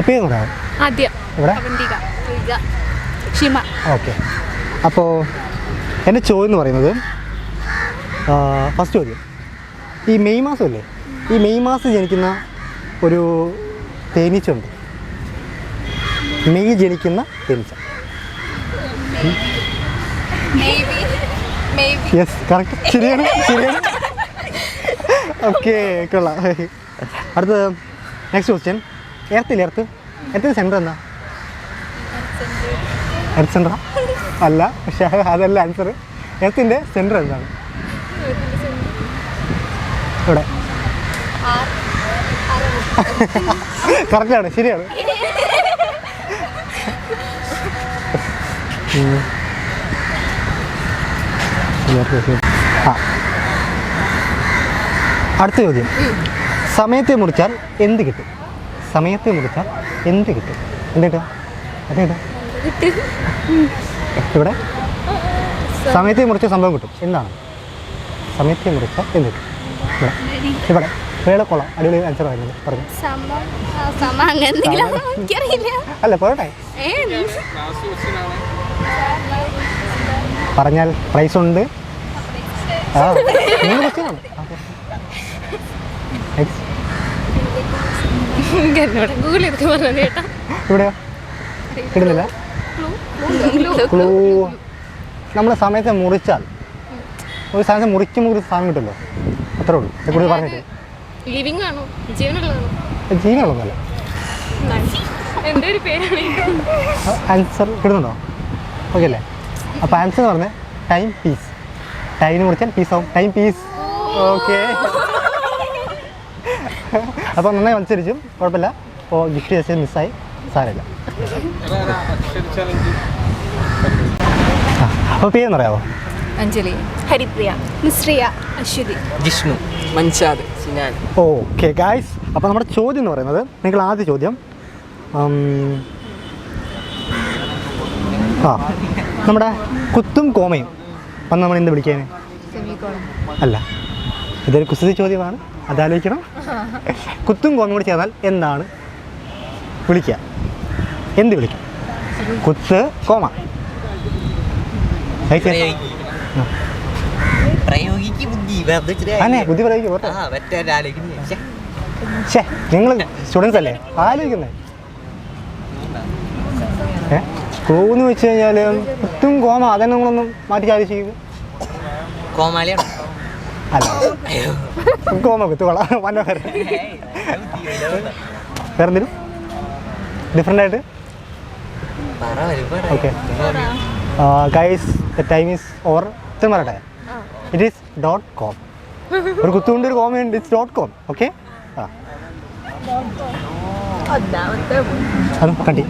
പേര് പറയാമോ? ഇവിടെ ഓക്കെ. അപ്പോൾ എൻ്റെ ചോദ്യം എന്ന് പറയുന്നത്, ഫസ്റ്റ് ചോദ്യം, ഈ മെയ് മാസമല്ലേ, ഈ മെയ് മാസം ജനിക്കുന്ന ഒരു തേനീച്ചുണ്ട്. മെയ് ജനിക്കുന്ന തേനീച്ച. യെസ്, കറക്റ്റ്, ശരിയാണ്. ഓക്കെ, കൊള്ളാം. അടുത്തത് നെക്സ്റ്റ് ക്വസ്റ്റ്യൻ. എർത്തിന് സെൻറ്റർ എന്താ? എർത്ത് സെൻറ്റർ അല്ല, പക്ഷേ അതല്ല ആൻസർ. എർത്തിൻ്റെ സെൻറ്റർ എന്താണ്? ഇവിടെ. കറക്റ്റാണ്, ശരിയാണ്. അടുത്ത ചോദ്യം. സമയത്തെ മുറിച്ചാൽ എന്ത് കിട്ടും? സമയത്തെ മുറിച്ചാൽ എന്ത് കിട്ടും? എന്ത് കിട്ടും? ഇവിടെ സമയത്തെ മുറിച്ച സംഭവം കിട്ടും. എന്താണ് സമയത്തെ മുറിച്ചാൽ എന്ത് കിട്ടും? ഇവിടെ വേളക്കൊള്ളാം, അടിപൊളി ആൻസർ ആയിരുന്നു. പറഞ്ഞു അല്ല, പോട്ടെ. പറഞ്ഞാൽ പ്രൈസ് ഉണ്ട്. ഇവിടെയോ കിട്ടുന്നില്ല. ക്ലൂ, നമ്മൾ സമയത്തെ മുറിച്ചാൽ ഒരു സാധനത്തെ മുറിച്ച് സാധനം കിട്ടുമല്ലോ, അത്രേ ഉള്ളൂ. കൂടുതൽ പറഞ്ഞിട്ട് ജീവനുള്ളതല്ല. ആൻസർ കിട്ടുന്നുണ്ടോ? ഓക്കെ അല്ലേ? അപ്പോൾ ആൻസർ എന്ന് പറഞ്ഞാൽ ടൈം പീസ്. ടൈമിന് മുറിച്ചാൽ പീസ് ആവും. Time piece. ഓക്കെ. അപ്പോൾ നന്നായി മത്സരിച്ചും, കുഴപ്പമില്ല. അപ്പോൾ ഗിഫ്റ്റ് ചെയ്ത് മിസ്സായി, സാരമില്ല. അപ്പോൾ പേരെന്ന് പറയാമോ? അഞ്ജലി, ഹരിപ്രിയ, മിശ്രിയ, അശ്വതി, ജിഷ്ണു, മൻഷാദ്, സിനാൻ. ഓക്കെ ഗായ്സ്, അപ്പോൾ നമ്മുടെ ചോദ്യം എന്ന് പറയുന്നത്, നിങ്ങൾ ആദ്യ ചോദ്യം, നമ്മുടെ കുത്തും കോമയും വന്ന് നമ്മൾ എന്ത് വിളിക്കാൻ? അല്ല, ഇതൊരു കുസൃതി ചോദ്യമാണ്, അതാലോചിക്കണം. കുത്തും കോമയും കൂടി ചേർന്നാൽ എന്താണ് വിളിക്കുക? എന്ത് വിളിക്കും? കുത്ത് കോമ. ബുദ്ധി പ്രയോഗിക്കും. നിങ്ങൾ സ്റ്റുഡൻസ് അല്ലേ, ആലോചിക്കുന്നേ. ക്ലൂന്ന് വെച്ച് കഴിഞ്ഞാൽ കുത്തും കോമ, അതന്നെ നമ്മളൊന്നും മാറ്റി ആലോചിക്കും. അല്ല, കോമ കുത്തുകൊള്ളാം. വേറെന്തെങ്കിലും ഡിഫറെൻ്റ് ആയിട്ട്? Okay guys, the time is over. ഇത്രയും പറയട്ടെ, ഇറ്റ് ഈസ് .com. ഒരു കുത്തുകൊണ്ട് ഒരു കോമയുണ്ട്, ഇറ്റ്സ് .com. ഓക്കെ, കണ്ടി.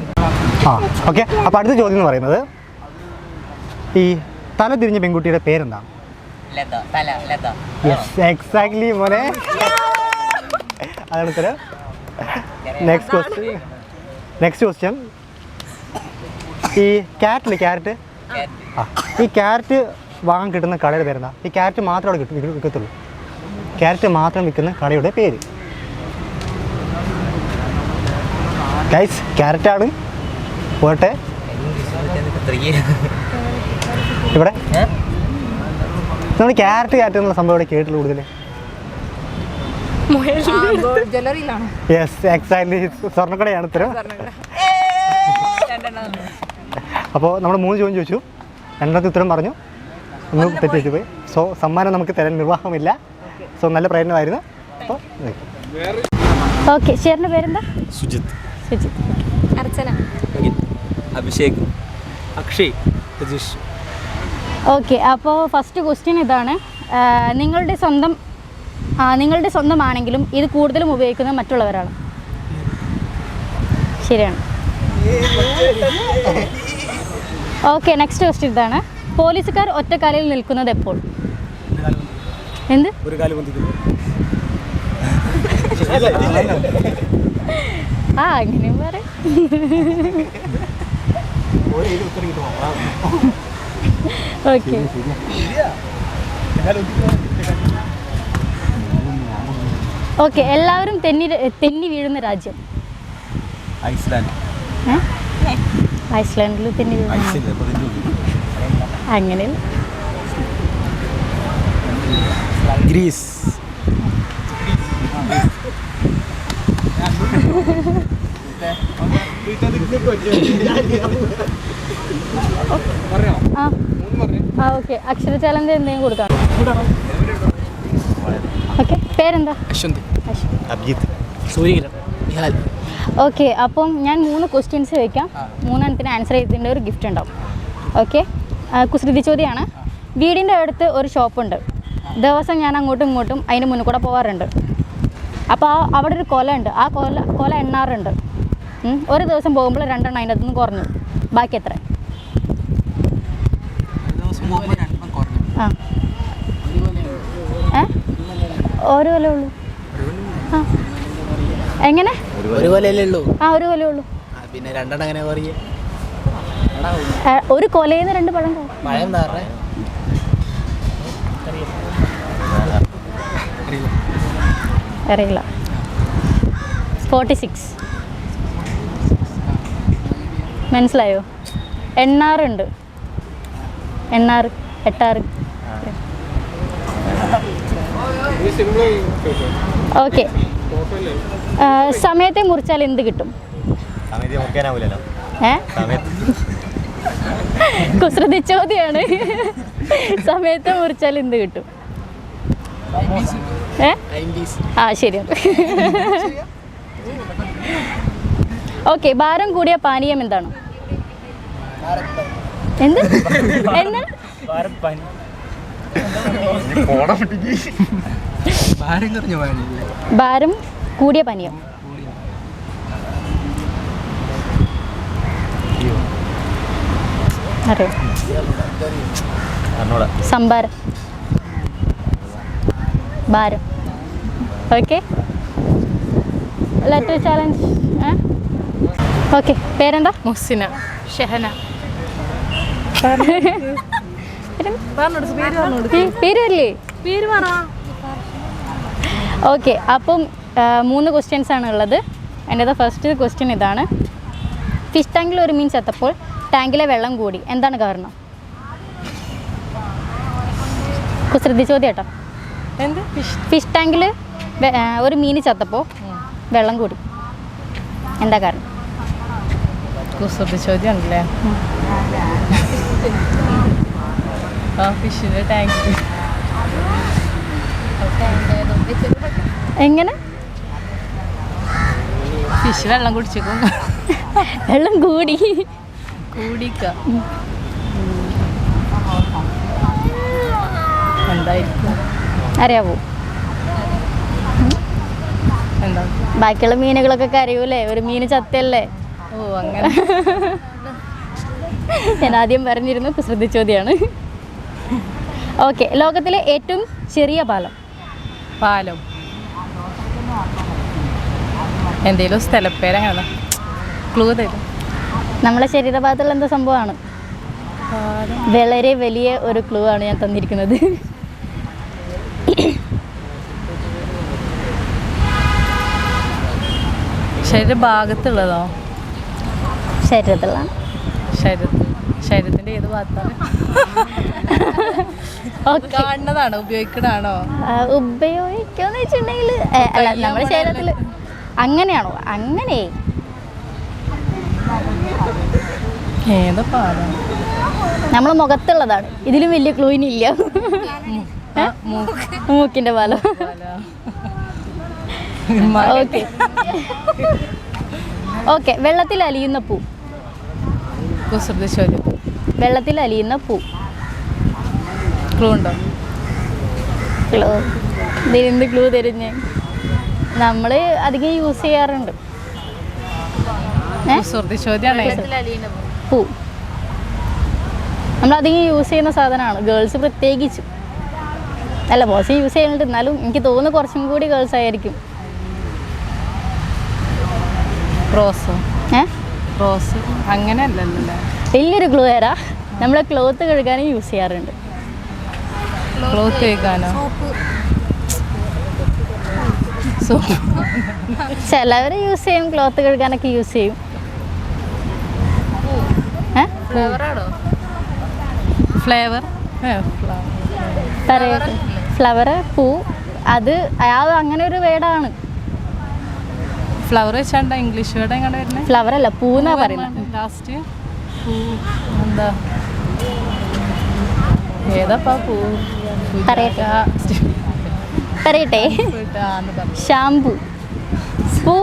ഓക്കെ. അപ്പോൾ അടുത്ത ചോദ്യം എന്ന് പറയുന്നത്, ഈ തല തിരിഞ്ഞ പെൺകുട്ടിയുടെ പേരെന്താണ്? എക്സാക്ട്ലി മോനെ, അതാണ് ഉത്തരം. Next question. ഈ ക്യാറ്റില്ലേ, ക്യാരറ്റ്, ഈ ക്യാരറ്റ് വാങ്ങാൻ കിട്ടുന്ന കടയുടെ പേരെന്താ? ഈ ക്യാരറ്റ് മാത്രം അവിടെ വിൽക്കത്തുള്ളൂ. ക്യാരറ്റ് മാത്രം വിൽക്കുന്ന കടയുടെ പേര്. ഗൈസ്, ക്യാരറ്റാണ്. പോട്ടെ, ഇവിടെ നമ്മൾ ക്യാരറ്റ് എന്നുള്ള സംഭവം ഇവിടെ കേട്ടില്ല കൂടുതൽ. യെസ്, എക്സാക്ട്ലി, സ്വർണ്ണക്കടയാണ് ഉത്തരം. അപ്പോൾ നമ്മൾ 3 ചോദ്യം ചോദിച്ചു, 2ാമത്തെ ഉത്തരം പറഞ്ഞു, 1 തെറ്റിച്ചു പോയി. സോ സമ്മാനം നമുക്ക് തരാൻ നിർവാഹമില്ല. സോ നല്ല പ്രയത്നമായിരുന്നു. അപ്പോൾ ഓക്കെ, ചേട്ടൻ്റെ പേരെന്താ? സുജിത്ത്, അർച്ചന, അഭിഷേക്, അക്ഷയ്, രജീഷ്. ഓക്കെ. അപ്പോൾ ഫസ്റ്റ് ക്വസ്റ്റ്യൻ ഇതാണ്. നിങ്ങളുടെ സ്വന്തമാണെങ്കിലും ഇത് കൂടുതലും ഉപയോഗിക്കുന്നത് മറ്റുള്ളവരാണ്. ശരിയാണ്. ഓക്കെ, നെക്സ്റ്റ് ക്വസ്റ്റ്യൻ ഇതാണ്. പോലീസുകാർ ഒറ്റക്കാലിൽ നിൽക്കുന്നത് എപ്പോൾ? എന്ത്? അങ്ങനെ പറയാം. Okay, okay. എല്ലാവരും തെന്നി വീഴുന്ന രാജ്യം? ഐസ്ലാൻഡ്. ഐസ്ലാൻഡിൽ പിന്നെ അങ്ങനെ ഗ്രീസ്. ആ ഓക്കെ. അക്ഷര ചാലഞ്ച് എന്തെങ്കിലും കൊടുക്കാം. ഓക്കെ, പേരെന്താ? അശ്വന്ത്. അഭിജിത്ത്. സൂര്യകിരൺ. നിഹാൽ. ഓക്കെ, അപ്പം ഞാൻ 3 ക്വസ്റ്റ്യൻസ് വയ്ക്കാം. 3 ആൻസർ ചെയ്തതിൻ്റെ ഒരു ഗിഫ്റ്റ് ഉണ്ടാവും. ഓക്കെ, കുസൃതി ചോദ്യമാണ്. വീടിൻ്റെ അടുത്ത് ഒരു ഷോപ്പുണ്ട്. ദിവസം ഞാൻ അങ്ങോട്ടും ഇങ്ങോട്ടും അതിന് മുന്നിൽ കൂടെ പോകാറുണ്ട്. അപ്പോൾ അവിടെ ഒരു കൊല ഉണ്ട്. ആ കൊല എണ്ണാറുണ്ട്. ഒരു ദിവസം പോകുമ്പോൾ 2 എണ്ണം അതിൻ്റെ അകത്തുനിന്ന് കുറഞ്ഞു. ബാക്കി എത്ര? ആ ഒരു കൊല ഉള്ളൂ. ആ എങ്ങനെ? ഒരു കൊലയല്ലേ ഉള്ളൂ. ആ ഒരു കൊലേ ഉള്ളൂ. പിന്നെ 2 എണ്ണം അങ്ങനെ കുറയും. ഒരു കൊലയിൽ നിന്ന് 2 പഴം പഴം എന്താ പറഞ്ഞേ? അറിയില്ല. 46. മനസ്സിലായോ? എണ്ണാറുണ്ട്. എട്ടാറ്. ഓക്കെ, സമയത്തെ മുറിച്ചാൽ എന്ത് കിട്ടും? കുസൃതി ചോദ്യമാണ്. സമയത്തെ മുറിച്ചാൽ എന്ത് കിട്ടും? ആ ശരിയാണ്. ഓക്കെ, ഭാരം കൂടിയ പാനീയം എന്താണ്? എന്ത്? ഭാരം കൂടിയ പാനീയം. അറിയോ? സംഭാരം. ഭാരം. Okay, letter challenge. ഓക്കെ, പേരെന്താ? മുഹ്സിന. ഷെഹന. പേര് വരില്ലേ? ഓക്കെ, അപ്പം 3 ക്വസ്റ്റ്യൻസ് ആണ് ഉള്ളത്. എൻ്റെ ഫസ്റ്റ് ക്വസ്റ്റ്യൻ ഇതാണ്. ഫിഷ് ടാങ്കിൽ ഒരു മീൻ ചത്തപ്പോൾ ടാങ്കിലെ വെള്ളം കൂടി. എന്താണ് കാരണം? കുസൃതി ചോദ്യം കേട്ടോ. എന്ത്? ഫിഷ് ടാങ്കിൽ ഒരു മീൻ ചത്തപ്പോൾ വെള്ളം കൂടി. എന്താ കാരണം? കുസൃതി ചോദ്യം ഉണ്ടല്ലേ. ഫിഷിൻ്റെ ടാങ്ക്. എങ്ങനെ? ഫിഷ് വെള്ളം കുടിച്ചേക്കും. വെള്ളം കൂടി. എന്തായിരിക്കും? അറിയാവോ? എന്താ? ബാക്കിയുള്ള മീനുകളൊക്കെ കരയൂലേ? ഒരു മീൻ ചത്തല്ലേ? ഓ അങ്ങനെ. ഞാൻ ആദ്യം പറഞ്ഞിരുന്നു കുസൃതി ചോദ്യമാണ്. ഓക്കെ, ലോകത്തിലെ ഏറ്റവും ചെറിയ പാലം? എന്തെങ്കിലും സ്ഥലപ്പേരങ്ങനെ ക്ലൂ തരും. നമ്മളെ ശരീരഭാഗത്തുള്ള എന്താ സംഭവമാണ്? വളരെ വലിയ ഒരു ക്ലൂ ആണ് ഞാൻ തന്നിരിക്കുന്നത്. ശരീരഭാഗത്തുള്ളതോ? ശരീരത്തിലുള്ള ശരീരത്തിൻ്റെ ഏത് ഭാഗത്താണ്? കാണുന്നതാണോ? ഉപയോഗിക്കണതാണോ? ഉപയോഗിക്കാന്ന് വെച്ചിട്ടുണ്ടെങ്കിൽ അല്ല, നമ്മുടെ ശരീരത്തിൽ അങ്ങനെയാണോ? അങ്ങനെ ഏതാ പാടാണ്? നമ്മളെ മുഖത്തുള്ളതാണ്. ഇതിലും വലിയ ക്ലൂയിനില്ല. മൂക്കിൻ്റെ പാലം. ഓക്കെ ഓക്കെ, വെള്ളത്തിൽ അലിയുന്ന പൂ. കുസൃതി ചോദ്യം. വെള്ളത്തിൽ അലിയുന്ന പൂ. ക്ലൂ ഉണ്ടോ? ക്ലൂ ഇതിനെന്ത് ക്ലൂ തരും ഞാൻ? നമ്മൾ അധികം യൂസ് ചെയ്യാറുണ്ട്. കുസൃതി ചോദ്യമാണ്. പൂ നമ്മളധികം യൂസ് ചെയ്യുന്ന സാധനമാണ്. ഗേൾസ് പ്രത്യേകിച്ചും. അല്ല, ബോയ്സ് യൂസ് ചെയ്യുന്നുണ്ട്, എന്നാലും എനിക്ക് തോന്നുന്നു കുറച്ചും കൂടി ഗേൾസ് ആയിരിക്കും. റോസ്. റോസ് അങ്ങനെയല്ലല്ലോ. വലിയൊരു ക്ലൂ തരാ. നമ്മൾ ക്ലോത്ത് കഴുകാനും യൂസ് ചെയ്യാറുണ്ട്. ക്ലോത്ത് കഴുകാനോ? സോപ്പ്. ചിലവർ യൂസ് ചെയ്യും, ക്ലോത്ത് കഴുകാനൊക്കെ യൂസ് ചെയ്യും. ഫ്ലേവർ ഫ്ലവർ, പൂ, അത് അങ്ങനെ ഒരു വേർഡാണ്. ഫ്ലവർ വെച്ചാണ്ട ഇംഗ്ലീഷ് വേർഡ് എങ്ങനെ വരുന്നത്? ഫ്ലവർ അല്ല, പൂ എന്നാ പറയുന്നത്. ലാസ്റ്റ് എന്താ ഏതാപ്പാ പൂ? പറയട്ടെ, ഷാംപൂ. പൂ,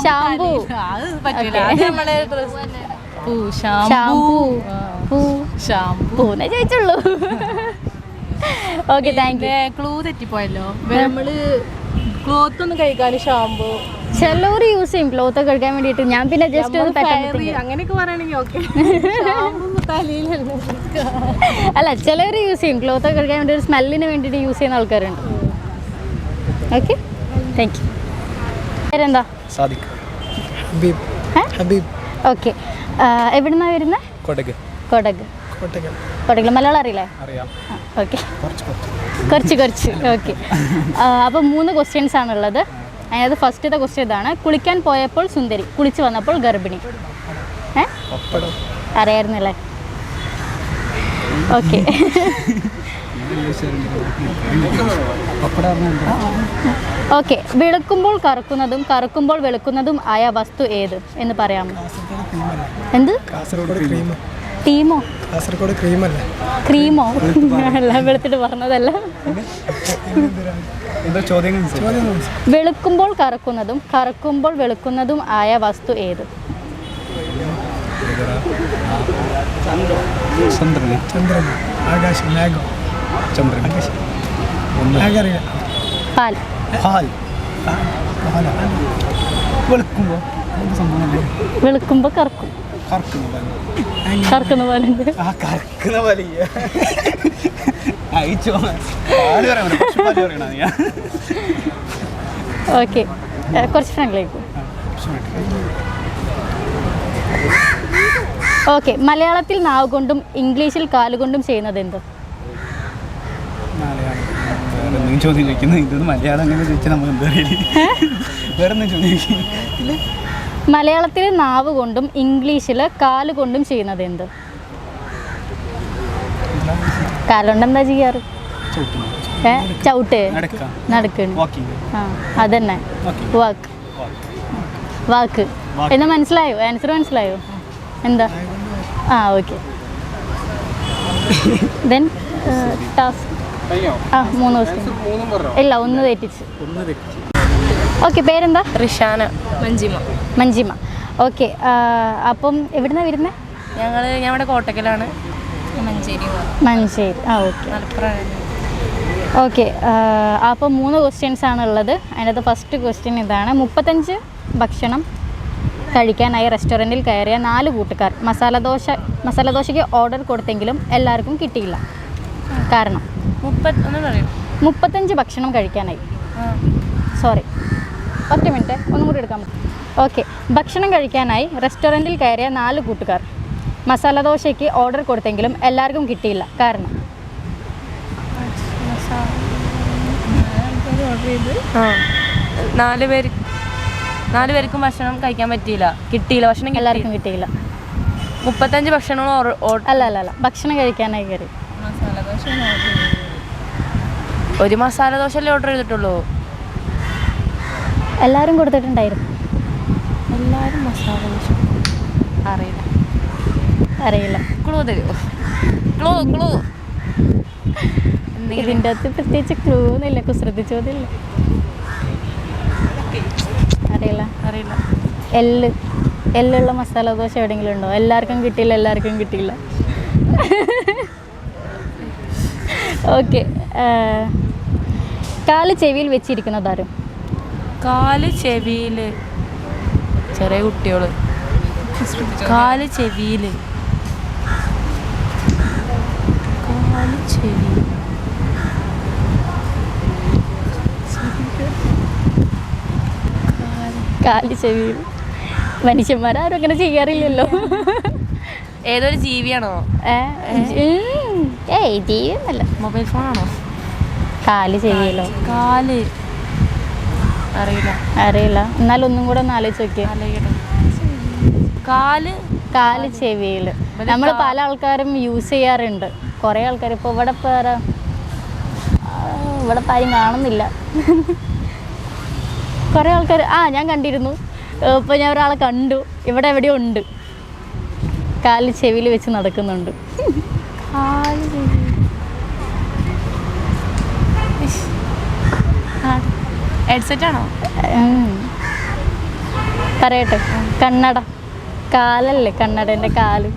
ഷാംപൂ. അത് പറ്റില്ല. അത് നമ്മളെ പൂ, ഷാംപൂ, പൂ, പൂന്നേ ചോദിച്ചുള്ളൂ. Okay, thank you. ക്ലൂ തെറ്റിപ്പോയല്ലോ. നമ്മള് ക്ലോത്ത് ഒന്ന് കഴിക്കാൻ ഷാമ്പൂ ചിലവർ യൂസ് ചെയ്യും ക്ലോത്ത് കഴുകാൻ വേണ്ടിയിട്ട്. ഞാൻ പിന്നെ ജസ്റ്റ് ഒന്ന് പെട്ടെന്ന് അങ്ങനെയൊക്കെ പറയണെങ്കിൽ ഓക്കെ. അല്ല, ചിലവർ യൂസ് ചെയ്യും ക്ലോത്ത് കഴുകാൻ വേണ്ടി, ഒരു സ്മെല്ലിന് വേണ്ടിയിട്ട് യൂസ് ചെയ്യുന്ന ആൾക്കാരുണ്ട്. Okay, thank you. പേരെന്താ? സാദിഖ്. ഹബീബ്. ഹബീബ്. ഓക്കെ, എവിടുന്നാണ് വരുന്നത്? കൊടക്. കൊടക്. കൊടകിൽ മലയാളം അറിയില്ലേ? അറിയാം. ഓക്കെ, കുറച്ച്. ഓക്കെ, അപ്പോൾ 3 ക്വസ്റ്റ്യൻസ് ആണുള്ളത്. അതിനകത്ത് ഫസ്റ്റത്തെ ക്വസ്റ്റ്യൻ ഇതാണ്: കുളിക്കാൻ പോയപ്പോൾ സുന്ദരി, കുളിച്ച് വന്നപ്പോൾ ഗർഭിണി. അറിയായിരുന്നല്ലേ? ഓക്കെ. ഓക്കെ, വെളുക്കുമ്പോൾ കറുക്കുന്നതും കറുക്കുമ്പോൾ വെളുക്കുന്നതും ആയ വസ്തു ഏത് എന്ന് പറയാമോ? എന്ത്? ടീമോ? കാസർഗോഡ് ക്രീമല്ലേ? ക്രീമോ? അല്ല, വെളുത്തിട്ട് പറഞ്ഞതല്ല. വെളുക്കുമ്പോൾ കറുക്കുന്നതും കറുക്കുമ്പോൾ വെളുക്കുന്നതും ആയ വസ്തു ഏത്? ചന്ദ്രൻ. ആകാശം. മേഘം. ചന്ദ്രൻ. പാൽ. വെളുക്കുമ്പോൾ കറക്കും. കറക്കുന്ന പാലുണ്ട്. ഓക്കെ, കുറച്ച് ഫ്രണ്ടിലേക്ക്. ഓക്കെ, മലയാളത്തിൽ നാവ് കൊണ്ടും ഇംഗ്ലീഷിൽ കാലുകൊണ്ടും ചെയ്യുന്നത് എന്ത്? മലയാളത്തിൽ നാവ് കൊണ്ടും ഇംഗ്ലീഷിൽ കാലുകൊണ്ടും ചെയ്യുന്നത് എന്ത്? കാലുകൊണ്ട് എന്താ ചെയ്യാറ്? ചവിട്ട്, നടക്കുന്നു. ആ, അതന്നെ, വാക്ക്. എന്നാ മനസ്സിലായോ? ആൻസർ മനസ്സിലായോ? എന്താ? ആ, ഓക്കെ. Then task. 3 ദിവസം ഇല്ല, 1 തെറ്റിച്ച്. ഓക്കെ, പേരെന്താ? റിഷാന. മഞ്ജിമ. ഓക്കെ, അപ്പം എവിടുന്നാണ് വരുന്നത്? ഞാൻ ഇവിടെ കോട്ടക്കലാണ്. മഞ്ചേരി. ആ, ഓക്കെ. ഓക്കെ, അപ്പോൾ 3 ക്വസ്റ്റ്യൻസ് ആണുള്ളത്. അതിനകത്ത് ഫസ്റ്റ് ക്വസ്റ്റ്യൻ ഇതാണ്: 35 ഭക്ഷണം കഴിക്കാനായി റെസ്റ്റോറൻറ്റിൽ കയറിയ 4 കൂട്ടുകാർ മസാലദോശയ്ക്ക് ഓർഡർ കൊടുത്തെങ്കിലും എല്ലാവർക്കും കിട്ടിയില്ല. കാരണം? 35 ഭക്ഷണം കഴിക്കാനായി. സോറി, ഒറ്റ മിനിറ്റ്, ഒന്നും കൂടി എടുക്കാൻ പറ്റും. ഓക്കെ, ഭക്ഷണം കഴിക്കാനായി റെസ്റ്റോറൻറ്റിൽ കയറിയ 4 കൂട്ടുകാർ മസാലദോശയ്ക്ക് ഓർഡർ കൊടുത്തെങ്കിലും എല്ലാവർക്കും കിട്ടിയില്ല. കാരണം? 4 പേർക്കും ഭക്ഷണം കഴിക്കാൻ കിട്ടിയില്ല. ഭക്ഷണം എല്ലാവർക്കും കിട്ടിയില്ല. 35 ഭക്ഷണം അല്ല, ഭക്ഷണം കഴിക്കാനായി കയറി. ഒരു മസാലദോശ അല്ലേ ഓർഡർ ചെയ്തിട്ടുള്ളൂ? എല്ലാവരും കൊടുത്തിട്ടുണ്ടായിരുന്നു. എല്ലാവരും മസാലദോശ. അറിയില്ല. ക്ലൂ തരുമോ? ക്ലൂ ഇതിൻ്റെ അകത്ത് പ്രത്യേകിച്ച് ക്ലൂ ഒന്നുമില്ല. കുസൃതി ചോദ്യമില്ല. അറിയില്ല. എല്ലുള്ള മസാലദോശ എവിടെയെങ്കിലും ഉണ്ടോ? എല്ലാവർക്കും കിട്ടിയില്ല. ഓക്കെ, കാല് ചെവിയിൽ വെച്ചിരിക്കുന്നതാരും? കാല് ചെവിയിൽ ചെറിയ കുട്ടികൾ. കാല് ചെവിയിൽ മനുഷ്യന്മാരും അങ്ങനെ ചെയ്യാറില്ലല്ലോ. ഏതൊരു ജീവിയാണോ? ജീവിയൊന്നല്ല. മൊബൈൽ ഫോണാണോ? കാല് ചെവിയിലോ? അറിയില്ല. എന്നാലും ഒന്നും കൂടെ ഒന്ന് ആലോചിച്ച് നോക്കിയേ. കാല് ചെവിയിൽ നമ്മൾ പല ആൾക്കാരും യൂസ് ചെയ്യാറുണ്ട്. കുറേ ആൾക്കാർ ഇപ്പോൾ ഇവിടെ ആരും കാണുന്നില്ല. കുറേ ആൾക്കാർ ഞാൻ കണ്ടിരുന്നു. ഇപ്പോൾ ഞാൻ ഒരാളെ കണ്ടു, ഇവിടെ എവിടെയോ ഉണ്ട്, കാല് ചെവിയിൽ വെച്ച് നടക്കുന്നുണ്ട്. ഹെഡ്സെറ്റ് ആണോ? പറയട്ടെ, കണ്ണട. കാലല്ലേ കണ്ണടേൻ്റെ കാല്.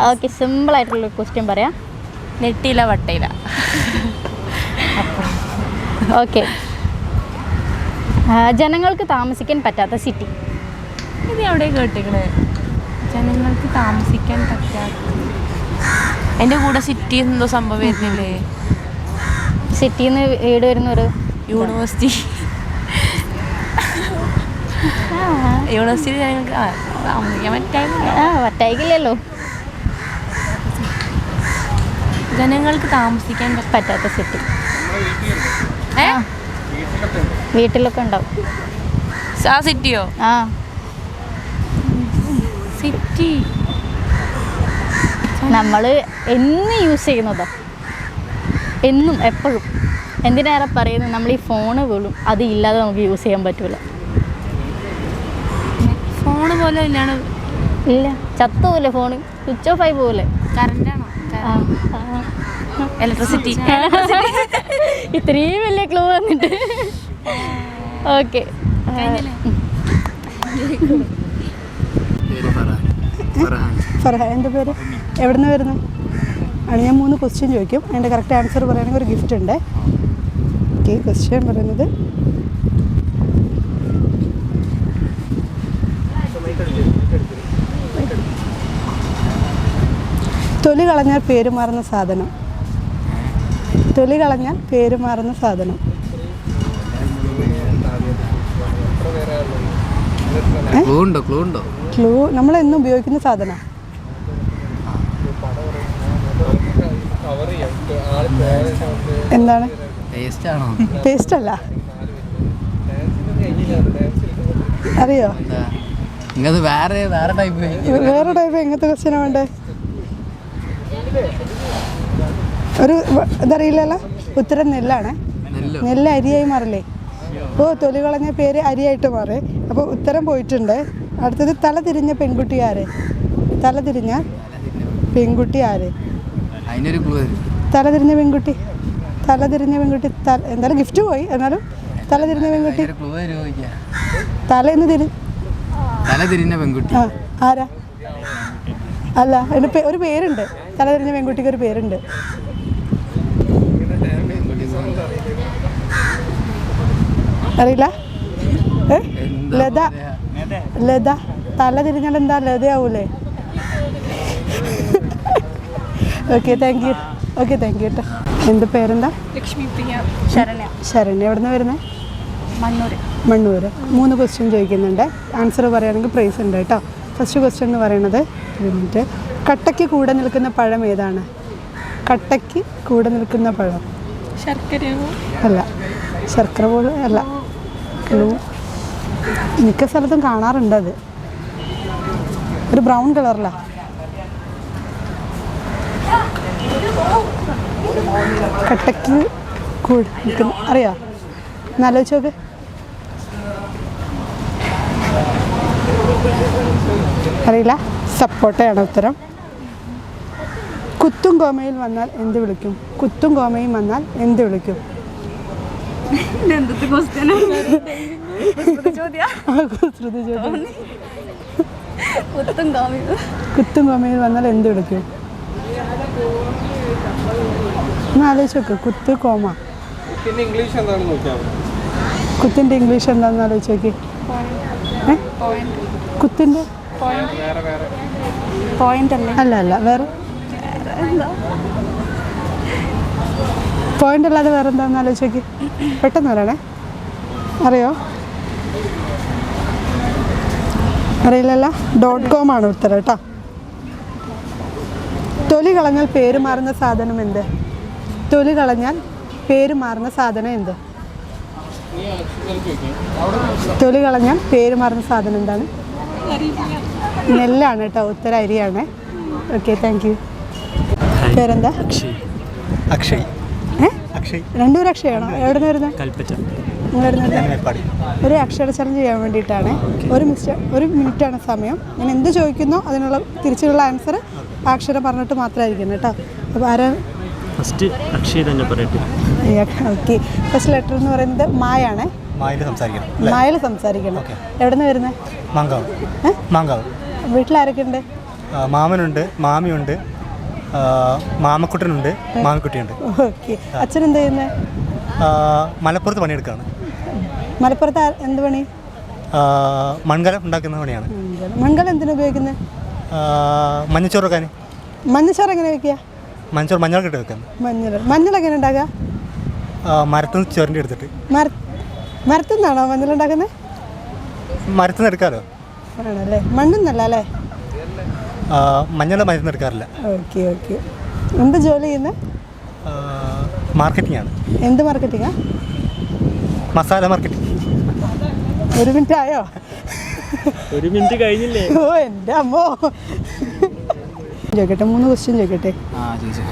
ഓക്കെ, സിമ്പിളായിട്ടുള്ള ക്വസ്റ്റ്യൻ പറയാം. നെട്ടിയില വട്ടയില. ഓക്കെ, ജനങ്ങൾക്ക് താമസിക്കാൻ പറ്റാത്ത സിറ്റി. ഇത് എവിടെ കേട്ടിക്കണേ? ജനങ്ങൾക്ക് താമസിക്കാൻ പറ്റാത്ത. എൻ്റെ കൂടെ സിറ്റി എന്തോ സംഭവം വരുന്നില്ലേ? സിറ്റിന്ന് വീട് വരുന്നൊരു യൂണിവേഴ്സിറ്റി. യൂണിവേഴ്സിറ്റി ജനങ്ങൾക്ക് താമസിക്കാൻ പറ്റായില്ലല്ലോ. ജനങ്ങൾക്ക് താമസിക്കാൻ പറ്റാത്ത സിറ്റി വീട്ടിലൊക്കെ ഉണ്ടാവും. ആ സിറ്റിയോ? സിറ്റി നമ്മൾ എന്ന് യൂസ് ചെയ്യുന്നതോ, എന്നും എപ്പോഴും. എന്തിനേറെ പറയുന്നത്, നമ്മൾ ഈ ഫോണ് പോലും അത് ഇല്ലാതെ നമുക്ക് യൂസ് ചെയ്യാൻ പറ്റില്ല. ഫോണ് പോലെ ഇല്ല, ചത്തുപോലെ ഫോണ്, സ്വിച്ച് ഓഫ് ആയി പോലെ. കറണ്ടാണോ? ഇലക്ട്രിസിറ്റി. ഇത്രയും വലിയ ക്ലൂ വന്നിട്ട്. ഓക്കെ, എൻ്റെ പേര്. എവിടെ നിന്ന് വരുന്നു? ഞാൻ 3 ക്വസ്റ്റ്യൻ ചോദിക്കും. അതിൻ്റെ കറക്റ്റ് ആൻസർ പറയുകയാണെങ്കിൽ ഒരു ഗിഫ്റ്റ് ഉണ്ട്. ഓക്കെ, ക്വസ്റ്റ്യൻ പറയുന്നത് തൊലി കളഞ്ഞാൽ പേര് മാറുന്ന സാധനം. തൊലി കളഞ്ഞാൽ പേര് മാറുന്ന സാധനം. ക്ലൂ നമ്മളെന്നും ഉപയോഗിക്കുന്ന സാധനം. എന്താണ്? പേസ്റ്റ് അല്ല. അറിയോ? വേറെ ടൈപ്പ്. എങ്ങനത്തെ ക്വസ്റ്റ്യനാ വേണ്ടേ? ഒരു ഇതറിയില്ലല്ലോ. ഉത്തരം നെല്ലാണ്. നെല്ല് അരിയായി മാറില്ലേ? അപ്പോൾ തൊലി കളഞ്ഞ പേര് അരിയായിട്ട് മാറി. അപ്പോൾ ഉത്തരം പോയിട്ടുണ്ട്. അടുത്തത് തല തിരിഞ്ഞ പെൺകുട്ടി ആര്? തല തിരിഞ്ഞ പെൺകുട്ടി ആര്? തല തിരിഞ്ഞ പെൺകുട്ടി. എന്തായാലും ഗിഫ്റ്റ് പോയി. എന്നാലും തല തിരിഞ്ഞ പെൺകുട്ടി. തലതിരിഞ്ഞ പെൺകുട്ടി ആരാ? അല്ല, അതിന് ഒരു പേരുണ്ട്. തലതിരിഞ്ഞ പെൺകുട്ടിക്ക് ഒരു പേരുണ്ട്. അറിയില്ല? ലത. തല തിരിഞ്ഞാൽ എന്താ ലതയാവൂലേ? ഓക്കെ, താങ്ക് യു കേട്ടോ. എൻ്റെ പേരെന്താ? ലക്ഷ്മിപ്രിയ. ശരണ്യ. എവിടെ നിന്ന് വരുന്നത്? മണ്ണൂർ. 3 ക്വസ്റ്റ്യൻ ചോദിക്കുന്നുണ്ട്. ആൻസർ പറയുകയാണെങ്കിൽ പ്രൈസ് ഉണ്ട് കേട്ടോ. ഫസ്റ്റ് ക്വസ്റ്റ്യൻ എന്ന് പറയുന്നത്, കട്ടയ്ക്ക് കൂടെ നിൽക്കുന്ന പഴം ഏതാണ്? കട്ടയ്ക്ക് കൂടെ നിൽക്കുന്ന പഴം. അല്ല, ശർക്കര പോലെ അല്ല. മിക്ക സ്ഥലത്തും കാണാറുണ്ട്. അത് ഒരു ബ്രൗൺ കളറിലാണ്. കട്ടയ്ക്ക് കൂടെ നിൽക്കുന്ന, അറിയാം? എന്നാലോചിച്ച് നോക്ക്. അറിയില്ല? സപ്പോട്ടയാണ് ഉത്തരം. കുത്തും കോമയിൽ വന്നാൽ എന്ത് വിളിക്കും? കുത്തും കോമയും വന്നാൽ എന്ത് വിളിക്കും? കുത്തും കോമയിൽ വന്നാൽ എന്ത് വിളിക്കും? ഒന്ന് ആലോചിച്ച് നോക്ക്. കുത്ത് കോമ. കുത്തിൻ്റെ ഇംഗ്ലീഷ് എന്താണെന്ന് ആലോചിച്ച് നോക്കി. കുത്തിൻ്റെ അല്ല വേറെ പോയിന്റ് അല്ലാതെ വേറെ എന്താണെന്ന് ആലോചിച്ച് നോക്കി. പെട്ടെന്ന് വരണേ. അറിയോ? അറിയില്ലല്ല. .com ആണ് ഉത്തരം കേട്ടോ. തൊലി കളഞ്ഞാൽ പേര് മാറുന്ന സാധനം എന്ത്? തൊലി കളഞ്ഞാൽ പേര് മാറുന്ന സാധനം എന്ത്? തൊലി കളഞ്ഞാൽ പേര് മാറുന്ന സാധനം എന്താണ്? നെല്ലാണ് കേട്ടോ. ഉത്തരം അരിയാണ്. Okay, thank you. പേരെന്താ? അക്ഷയ്. അക്ഷയ്. രണ്ടുപേരും അക്ഷയാണോ? എവിടെ നിന്ന് വരുന്നത്? ഒരു അക്ഷര ചലഞ്ച് ചെയ്യാൻ വേണ്ടിയിട്ടാണ്. ഒരു മിനിറ്റാണ് സമയം. ഞാൻ എന്ത് ചോദിക്കുന്നോ അതിനുള്ള തിരിച്ചുള്ള ആൻസർ അക്ഷരം പറഞ്ഞിട്ട് മാത്രമായിരിക്കും കേട്ടോ. അപ്പോൾ ആരാ ഫസ്റ്റ്? അക്ഷയ് തന്നെ പറയട്ടെ. ഓക്കെ, ഫസ്റ്റ് ലെറ്റർ എന്ന് പറയുന്നത് മായാണ്. മായയിൽ സംസാരിക്കണം. എവിടെ നിന്ന് വരുന്നത്? മാങ്കാവ്. വീട്ടിലാരൊക്കെ ഉണ്ട്? മാമനുണ്ട്, മാമിയുണ്ട്, മാമക്കുട്ടനുണ്ട്, മാമിക്കുട്ടിയുണ്ട്. ഓക്കെ, അച്ഛൻ എന്ത് ചെയ്യുന്നത്? മലപ്പുറത്ത് പണിയെടുക്കുകയാണ്. മലപ്പുറത്ത് എന്ത് പണി? മൺകലം ഉണ്ടാക്കുന്ന പണിയാണ്. മൺകലം എന്തിനാ ഉപയോഗിക്കുന്നത്? മഞ്ഞച്ചോറ് വെക്കാൻ. മഞ്ഞച്ചോറ് എങ്ങനെ വെക്കുക? മഞ്ഞച്ചോറ് മഞ്ഞളൊക്കെ ഇട്ട് വെക്കാൻ. മഞ്ഞൾ എങ്ങനെ ഉണ്ടാക്കുക? മരത്തുനിന്ന് ചൊരണ്ടി എടുത്തിട്ട്. മരത്തു നിന്നാണോ മഞ്ഞൾ ഉണ്ടാക്കുന്നത്? മരത്തുനിന്ന് എടുക്കാമല്ലോ. ആണല്ലേ, മണ്ണിന്നല്ല അല്ലേ? മഞ്ഞൾ മരുന്ന് എടുക്കാറില്ല. Okay okay. എന്ത് ജോലി ചെയ്യുന്നത്? മാർക്കറ്റിംഗ് ആണ്. എന്ത് മാർക്കറ്റിംഗാ? മസാല മാർക്കറ്റിംഗ്. ഒരു മിനിറ്റ് ആയോ? ഒരു മിനിറ്റ് കഴിഞ്ഞില്ലേ? ഓ എൻ്റെ അമ്മോ. ചോദിക്കട്ടെ, 3 ക്വസ്റ്റ്യൻ ചോദിക്കട്ടെ?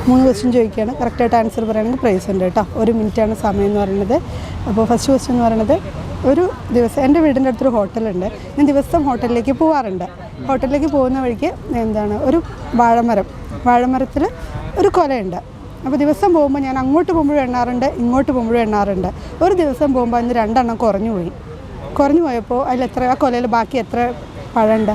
3 ക്വസ്റ്റ്യൻ ചോദിക്കുകയാണ്. കറക്റ്റായിട്ട് ആൻസർ പറയുകയാണെങ്കിൽ പ്രൈസ് ഉണ്ട് കേട്ടോ. 1 മിനിറ്റാണ് സമയം എന്ന് പറയുന്നത്. അപ്പോൾ ഫസ്റ്റ് ക്വസ്റ്റ്യൻ എന്ന് പറയുന്നത്, ഒരു ദിവസം എൻ്റെ വീടിൻ്റെ അടുത്തൊരു ഹോട്ടലുണ്ട്. ഞാൻ ദിവസം ഹോട്ടലിലേക്ക് പോകാറുണ്ട്. ഹോട്ടലിലേക്ക് പോകുന്ന വഴിക്ക് ഒരു വാഴമരത്തിൽ ഒരു കൊലയുണ്ട്. അപ്പോൾ ദിവസം പോകുമ്പോൾ ഞാൻ അങ്ങോട്ട് പോകുമ്പോഴും എണ്ണാറുണ്ട്, ഇങ്ങോട്ട് പോകുമ്പോഴും എണ്ണാറുണ്ട്. ഒരു ദിവസം പോകുമ്പോൾ അതിന് 2 എണ്ണം കുറഞ്ഞു പോയപ്പോൾ ആ കൊലയിൽ ബാക്കി എത്ര പഴമുണ്ട്?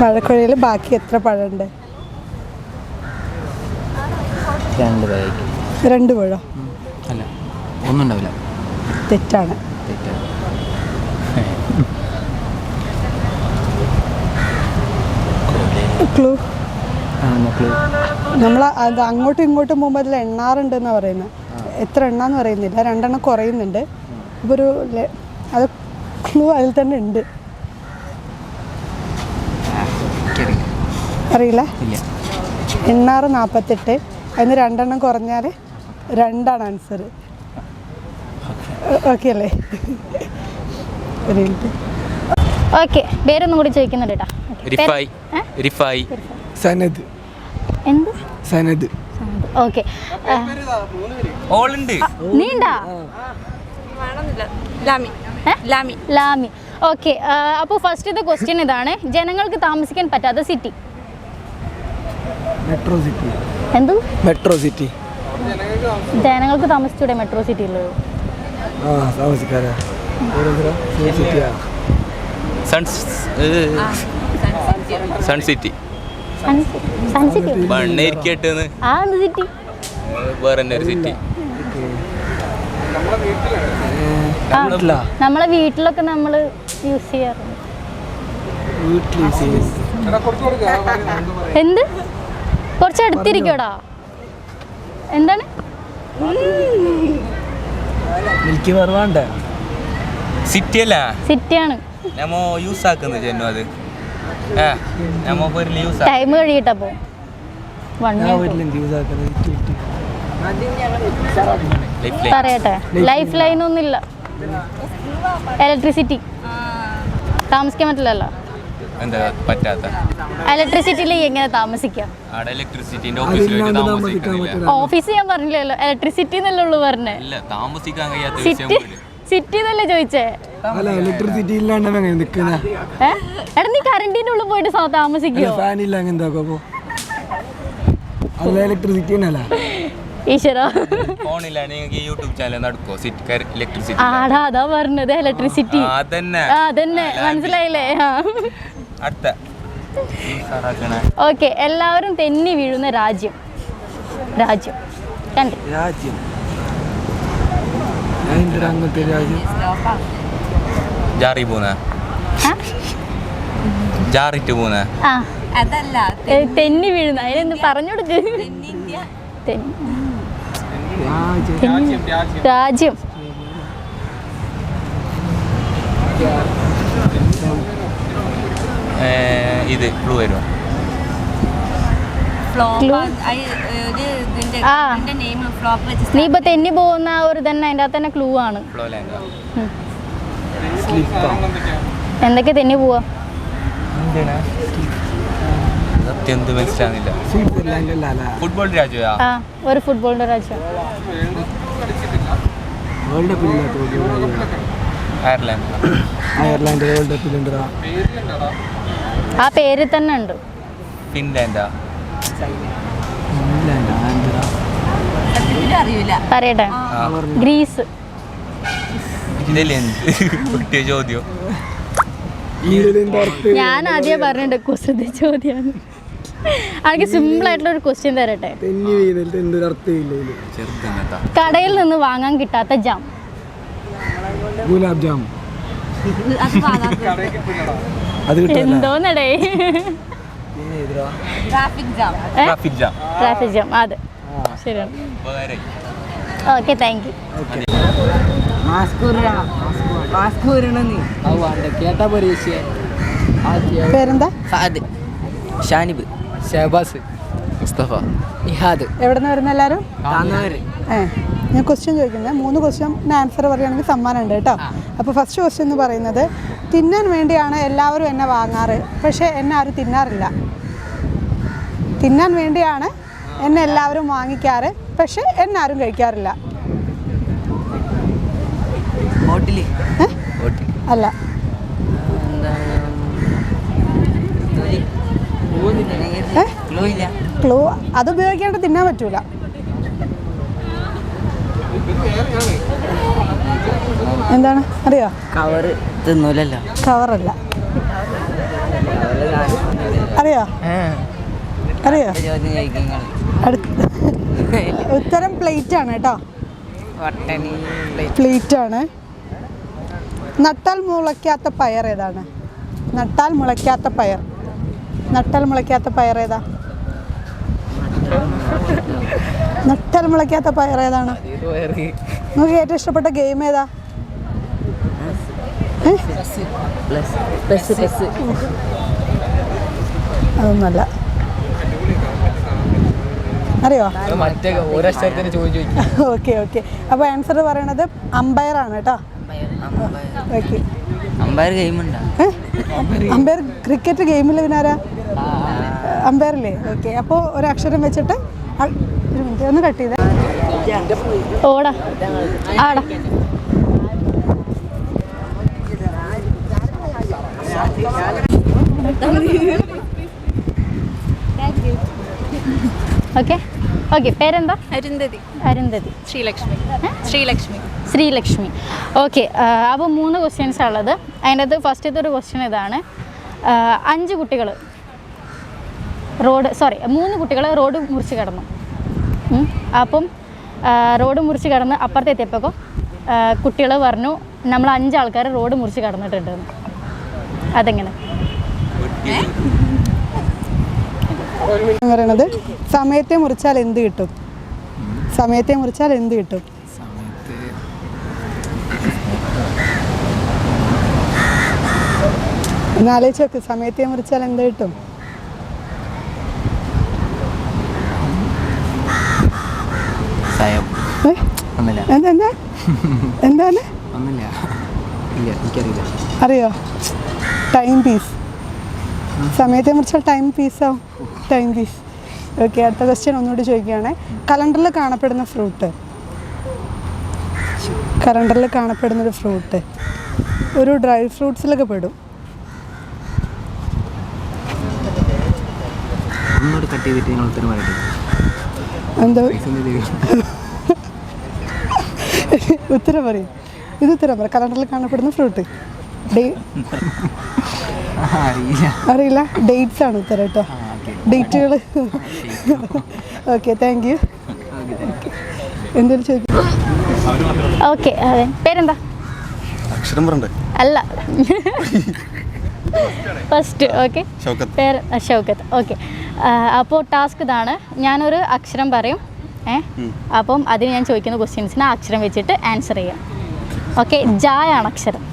വാഴക്കൊലയിൽ ബാക്കി എത്ര പഴമുണ്ട്? 2 പഴം. അല്ല, ഒന്നും ഉണ്ടാവില്ല. തെറ്റാണ്. ക്ലൂ നമ്മൾ അത് അങ്ങോട്ടും ഇങ്ങോട്ടും പോകുമ്പോൾ അതിൽ എണ്ണാറുണ്ടെന്നാണ് പറയുന്നത്. എത്ര എണ്ണാന്ന് പറയുന്നില്ല, 2 എണ്ണം കുറയുന്നുണ്ട്. അപ്പോൾ അത് ക്ലൂ അതിൽ തന്നെ ഉണ്ട്. അറിയില്ല? എണ്ണാറ് 48, അതിന് 2 എണ്ണം കുറഞ്ഞാൽ 2 ആൻസർ. ഓക്കെ അല്ലേ? ഒരു മിനിറ്റ്. ഓക്കെ, പേരൊന്നും കൂടി ചോദിക്കുന്നുണ്ട് കേട്ടോ. റിഫായി. സനദ്. എന്ത്? സനദ്. ഓക്കെ, നീണ്ടാ? ലാമി. ഓക്കെ, അപ്പോൾ ഫസ്റ്റത്തെ ക്വസ്റ്റ്യൻ ഇതാണ്. ജനങ്ങൾക്ക് താമസിക്കാൻ പറ്റാത്ത സിറ്റി? Metro city. എന്ത്? Metro city. ജനങ്ങൾക്ക് താമസിച്ചൂടെ മെട്രോ സിറ്റിയിലുള്ളത്? താമസിക്കാരാ. Sun city. സിറ്റി വേറെ ഒരു സിറ്റി. നമ്മളെ വീട്ടിലൊക്കെ നമ്മൾ യൂസ് ചെയ്യാറുണ്ട്. എന്ത്? കുറച്ച് അടുത്തിരിക്കോടാ. എന്താണ്? സിറ്റി അല്ല, സിറ്റിയാണ്. യൂസ് ആക്കുന്നത് ജനു. അത് ടൈം കഴിയട്ടപ്പോ പറയട്ടെ. ലൈഫ് ലൈൻ ഒന്നുമില്ല. ഇലക്ട്രിസിറ്റി താമസിക്കാൻ പറ്റില്ലല്ലോ. എന്താ പറ്റാത്ത? ഇലക്ട്രിസിറ്റിയിൽ എങ്ങനെ താമസിക്കാം? ഓഫീസ് ഞാൻ പറഞ്ഞില്ലല്ലോ, ഇലക്ട്രിസിറ്റി എന്നല്ലേ ഉള്ളു പറഞ്ഞേ. സിറ്റി എന്നല്ലേ ചോദിച്ചേ? എടാ, നീ കറണ്ടിന്റെ ഉള്ളിൽ പോയിട്ട് താമസിക്കോ? ഈശ്വര, ആടാ അതാ പറഞ്ഞത്, ഇലക്ട്രിസിറ്റി. അതന്നെ മനസ്സിലായില്ലേ? ഓക്കെ, എല്ലാവരും തെന്നി വീഴുന്ന രാജ്യം കണ്ടു. തെന്നി വീഴുന്ന അതിനെന്ത് പറഞ്ഞുകൊടുക്ക്. രാജ്യം. ഇത് ക്ലൂ വരുമോ? ആ നീ ഇപ്പൊ തെന്നി പോകുന്ന ആ ഒരു തന്നെ അതിൻ്റെ അകത്ത് തന്നെ ക്ലൂ ആണ്. Flow land. എന്തൊക്കെ തെന്നി പോവാ? സത്യം എന്ത് മനസ്സിലാകുന്നില്ല. സ്വിറ്റ്സർലാൻഡ് അല്ല ഫുട്ബോൾ രാജ്യമാ? ആ ഒരു ഫുട്ബോളിന്റെ രാജ്യം. വേൾഡ് കപ്പിലില്ലാത്ത അയർലാൻഡ്. അയർലാൻഡ് വേൾഡ് കപ്പിലുണ്ടോ? ആ പേര് തന്നെ ഉണ്ട്. ഫിൻലാൻഡാ? പറയട്ടെ, ഗ്രീസ്. ഇതിൽ എന്ത് കുട്ടിയ ചോദ്യം? ഞാൻ ആദ്യം പറഞ്ഞിട്ടുണ്ട് കുസൃതി ചോദ്യമാണ്. എനിക്ക് സിമ്പിൾ ആയിട്ടുള്ള ഒരു ക്വസ്റ്റ്യൻ തരട്ടെ. ചെറുതെന്താ? കടയിൽ നിന്ന് വാങ്ങാൻ കിട്ടാത്ത ജാം. ഗുലാബ് ജാം. അത് എന്തോന്നടേ? Traffic jam. ട്രാഫിക് ജാം, അതെ ശരിയാണ്. ഉപകാരമായി. Okay, thank you. പേരെന്താ? ഷാനിബ്, ഷഹബാസ്, മുസ്തഫ, നിഹാദ്. എവിടെ നിന്ന് വരുന്ന എല്ലാവരും? ഞാൻ ക്വസ്റ്റ്യൻ ചോദിക്കുന്നത് 3 ക്വസ്റ്റ്യൻ ആൻസർ പറയുകയാണെങ്കിൽ സമ്മാനം ഉണ്ട് കേട്ടോ. അപ്പോൾ ഫസ്റ്റ് ക്വസ്റ്റ്യൻ എന്ന് പറയുന്നത്, തിന്നാൻ വേണ്ടിയാണ് എല്ലാവരും എന്നെ വാങ്ങാറ്, പക്ഷേ എന്നെ ആരും തിന്നാറില്ല. തിന്നാൻ വേണ്ടിയാണ് എന്നെ എല്ലാവരും വാങ്ങിക്കാറ്, പക്ഷേ എന്നെ ആരും കഴിക്കാറില്ല. ഹോട്ടല് അല്ല. ക്ലൂ അത് ഉപയോഗിക്കാണ്ട് തിന്നാൻ പറ്റൂല. എന്താണ് അറിയോ? കവറ് തിന്നൂലല്ലോ. കവറല്ല. അറിയോ? അറിയോ? ഉത്തരം പ്ലേറ്റ് ആണ് കേട്ടോ. പ്ലേറ്റ് ആണ്. നട്ടാൽ മുളയ്ക്കാത്ത പയർ ഏതാണ്? നട്ടാൽ മുളയ്ക്കാത്ത പയർ. നട്ടാൽ മുളയ്ക്കാത്ത പയർ ഏതാ? നട്ടാൽ മുളയ്ക്കാത്ത പയർ ഏതാണ്? നിങ്ങൾക്ക് ഏറ്റവും ഇഷ്ടപ്പെട്ട ഗെയിം ഏതാ? അതൊന്നല്ല. അറിയോ? Okay okay. അപ്പോൾ ആൻസർ പറയണത് അമ്പയർ ആണ് കേട്ടോ. ഓക്കെ. അമ്പയർ ഗെയിമുണ്ടോ? അമ്പയർ ക്രിക്കറ്റ് ഗെയിമിൽ പിന്നാരാ? അമ്പയറില്ലേ? ഓക്കെ. അപ്പോൾ ഒരക്ഷരം വെച്ചിട്ട് ഒരു മിനിറ്റ് ഒന്ന് കട്ട് ചെയ്തേ. ഓടാ ആടാ. Okay okay. പേരെന്താ? അരുന്ധതി. അരുന്ധതി. ശ്രീലക്ഷ്മി. ശ്രീലക്ഷ്മി. ശ്രീലക്ഷ്മി. ഓക്കെ. അപ്പോൾ 3 ക്വസ്റ്റ്യൻസാണ് ഉള്ളത്. അതിൻ്റെ അകത്ത് ഫസ്റ്റത്തെ ഒരു ക്വസ്റ്റ്യൻ ഇതാണ്. 3 കുട്ടികൾ റോഡ് മുറിച്ച് കടന്നു. അപ്പം റോഡ് മുറിച്ച് കടന്ന് അപ്പുറത്തെത്തിയപ്പോൾ കുട്ടികൾ പറഞ്ഞു നമ്മൾ 5 ആൾക്കാർ റോഡ് മുറിച്ച് കടന്നിട്ടുണ്ടെന്ന്. അതെങ്ങനെ? പറയണത് സമയത്തെ മുറിച്ചാൽ എന്ത് കിട്ടും? സമയത്തെ മുറിച്ചാൽ എന്ത് കിട്ടും? ഒന്ന് ആലോചിച്ച് നോക്ക്. സമയത്തെ മുറിച്ചാൽ എന്ത് കിട്ടും? എന്താ എന്താണ്? അറിയോ? Time piece. സമയത്തെ മുറിച്ചാൽ ടൈം പീസാവും. Time piece. ഓക്കെ. അടുത്ത ക്വസ്റ്റ്യൻ ഒന്നുകൂടി ചോദിക്കുകയാണ്. കലണ്ടറിൽ കാണപ്പെടുന്ന ഫ്രൂട്ട്. കലണ്ടറിൽ കാണപ്പെടുന്നൊരു ഫ്രൂട്ട് ഒരു ഡ്രൈ ഫ്രൂട്ട്സിലൊക്കെ പെടും. എന്താ ഉത്തരം പറയും. ഇത് ഉത്തരം പറ. കലണ്ടറിൽ കാണപ്പെടുന്ന ഫ്രൂട്ട് അറിയില്ല. ഡേറ്റ്സ് ആണ് ഉത്തരം കേട്ടോ. ഡേറ്റുകൾ. Okay, thank you. എന്തെങ്കിലും ചോദിക്കും? ഓക്കെ. അതെ. പേരെന്താ? അക്ഷരം പറയണ്ടേ? അല്ല, ഫസ്റ്റ്. ഓക്കെ. പേര് ഷൗക്കത്ത്. ഓക്കെ. അപ്പോൾ ടാസ്ക് ഇതാണ്. ഞാനൊരു അക്ഷരം പറയും. അപ്പം അതിന് ഞാൻ ചോദിക്കുന്ന ക്വസ്റ്റ്യൻസിന് ആ അക്ഷരം വെച്ചിട്ട് ആൻസർ ചെയ്യാം. ഓക്കെ. ജായാണ് അക്ഷരം.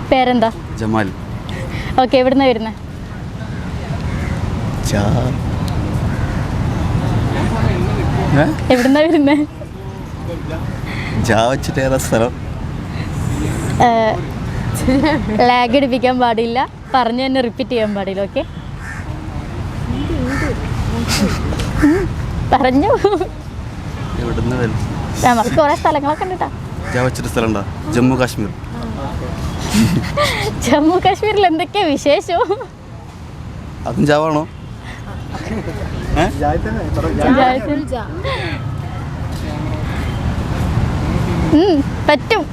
പേരെന്താ? ജമാൽ. ഓക്കെ, എവിടുന്നാണ് വരുന്നത്? എവിടുന്നാണ് വരുന്നത്? വെച്ചിട്ട് ഏതാ സ്ഥലം? ലാഗ് അടിപ്പിക്കാൻ പാടില്ല, പറഞ്ഞു തന്നെ റിപ്പീറ്റ് ചെയ്യാൻ പാടില്ല. ഓക്കെ, പറഞ്ഞു. എവിടുന്ന് വരും? നമുക്ക് കുറേ സ്ഥലങ്ങളൊക്കെ ഉണ്ട് കേട്ടോ. വെച്ചിട്ട് സ്ഥലം ഉണ്ടോ? ജമ്മു കാശ്മീർ. ജമ്മു കാശ്മീരിൽ എന്തൊക്കെയാ വിശേഷം? അതും ജാവാണോ? പറ്റും.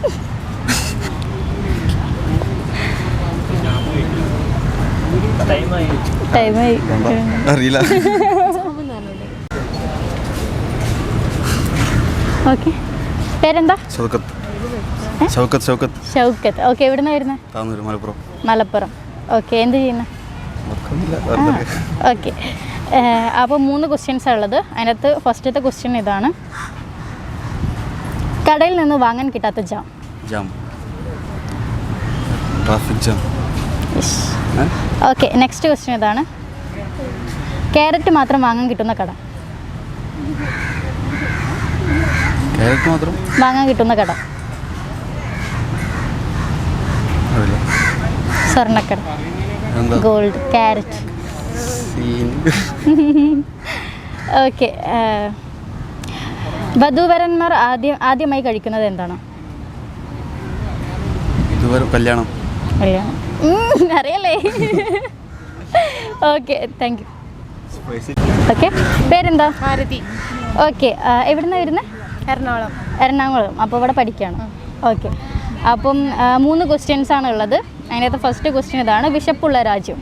ടൈമായി. അറിയില്ല. ഓക്കെ, പേരെന്താ? ഷൗക്കത്ത്. ഓക്കെ, എവിടുന്നാണ് വരുന്നത്? താന്നൂര്, മലപ്പുറം. ഓക്കെ, എന്ത് ചെയ്യുന്നത്? ഓക്കെ, അപ്പോൾ 3 ക്വസ്റ്റ്യൻസാണ് ഉള്ളത്. അതിനകത്ത് ഫസ്റ്റത്തെ ക്വസ്റ്റ്യൻ ഇതാണ്: കടയിൽ നിന്ന് വാങ്ങാൻ കിട്ടാത്ത jam. Traffic jam. Okay, next question ഇതാണ്: ക്യാരറ്റ് മാത്രം വാങ്ങാൻ കിട്ടുന്ന കട. വാങ്ങാൻ കിട്ടുന്ന കട. സ്വർണ്ണക്കട, ഗോൾഡ്, ക്യാരറ്റ്. ഓക്കെ, വധൂവരന്മാർ ആദ്യമായി കഴിക്കുന്നത് എന്താണ്? കല്യാണം. അറിയല്ലേ? Okay, thank you. ഓക്കെ, പേരെന്താ? ഭാരതി. ഓക്കെ, എവിടുന്നാണ് വരുന്നത്? എറണാകുളം. അപ്പോൾ ഇവിടെ പഠിക്കുകയാണ്. ഓക്കെ, അപ്പം 3 ക്വസ്റ്റ്യൻസാണ് ഉള്ളത്. അതിനകത്ത് ഫസ്റ്റ് ക്വസ്റ്റ്യൻ ഇതാണ്: വിശപ്പുള്ള രാജ്യം.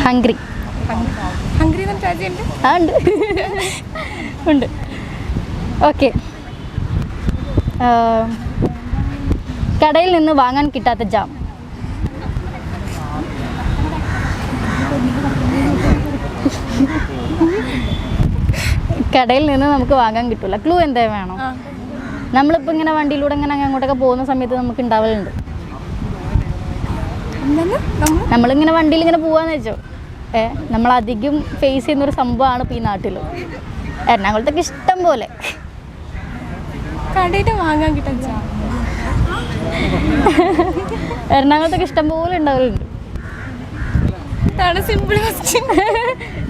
ഹംഗ്രി. ഉണ്ട്. ഓക്കെ, കടയിൽ നിന്ന് വാങ്ങാൻ കിട്ടാത്ത ജാം. കടയിൽ നിന്ന് നമുക്ക് വാങ്ങാൻ കിട്ടില്ല. ക്ലൂ എന്താ വേണോ? നമ്മളിപ്പോൾ ഇങ്ങനെ വണ്ടിയിലൂടെ ഇങ്ങനെ അങ്ങോട്ടൊക്കെ പോകുന്ന സമയത്ത് നമുക്ക് ഉണ്ടാവലുണ്ട്. നമ്മളിങ്ങനെ വണ്ടിയിൽ ഇങ്ങനെ പോവാന്ന് വെച്ചോ, നമ്മളധികം ഫേസ് ചെയ്യുന്നൊരു സംഭവമാണ് ഇപ്പോൾ ഈ നാട്ടിൽ. എറണാകുളത്തൊക്കെ ഇഷ്ടം പോലെ വാങ്ങാൻ കിട്ടാൻ എറണാകുളത്തൊക്കെ ഇഷ്ടം പോലെ ഉണ്ടാവലുണ്ട്. Simple question.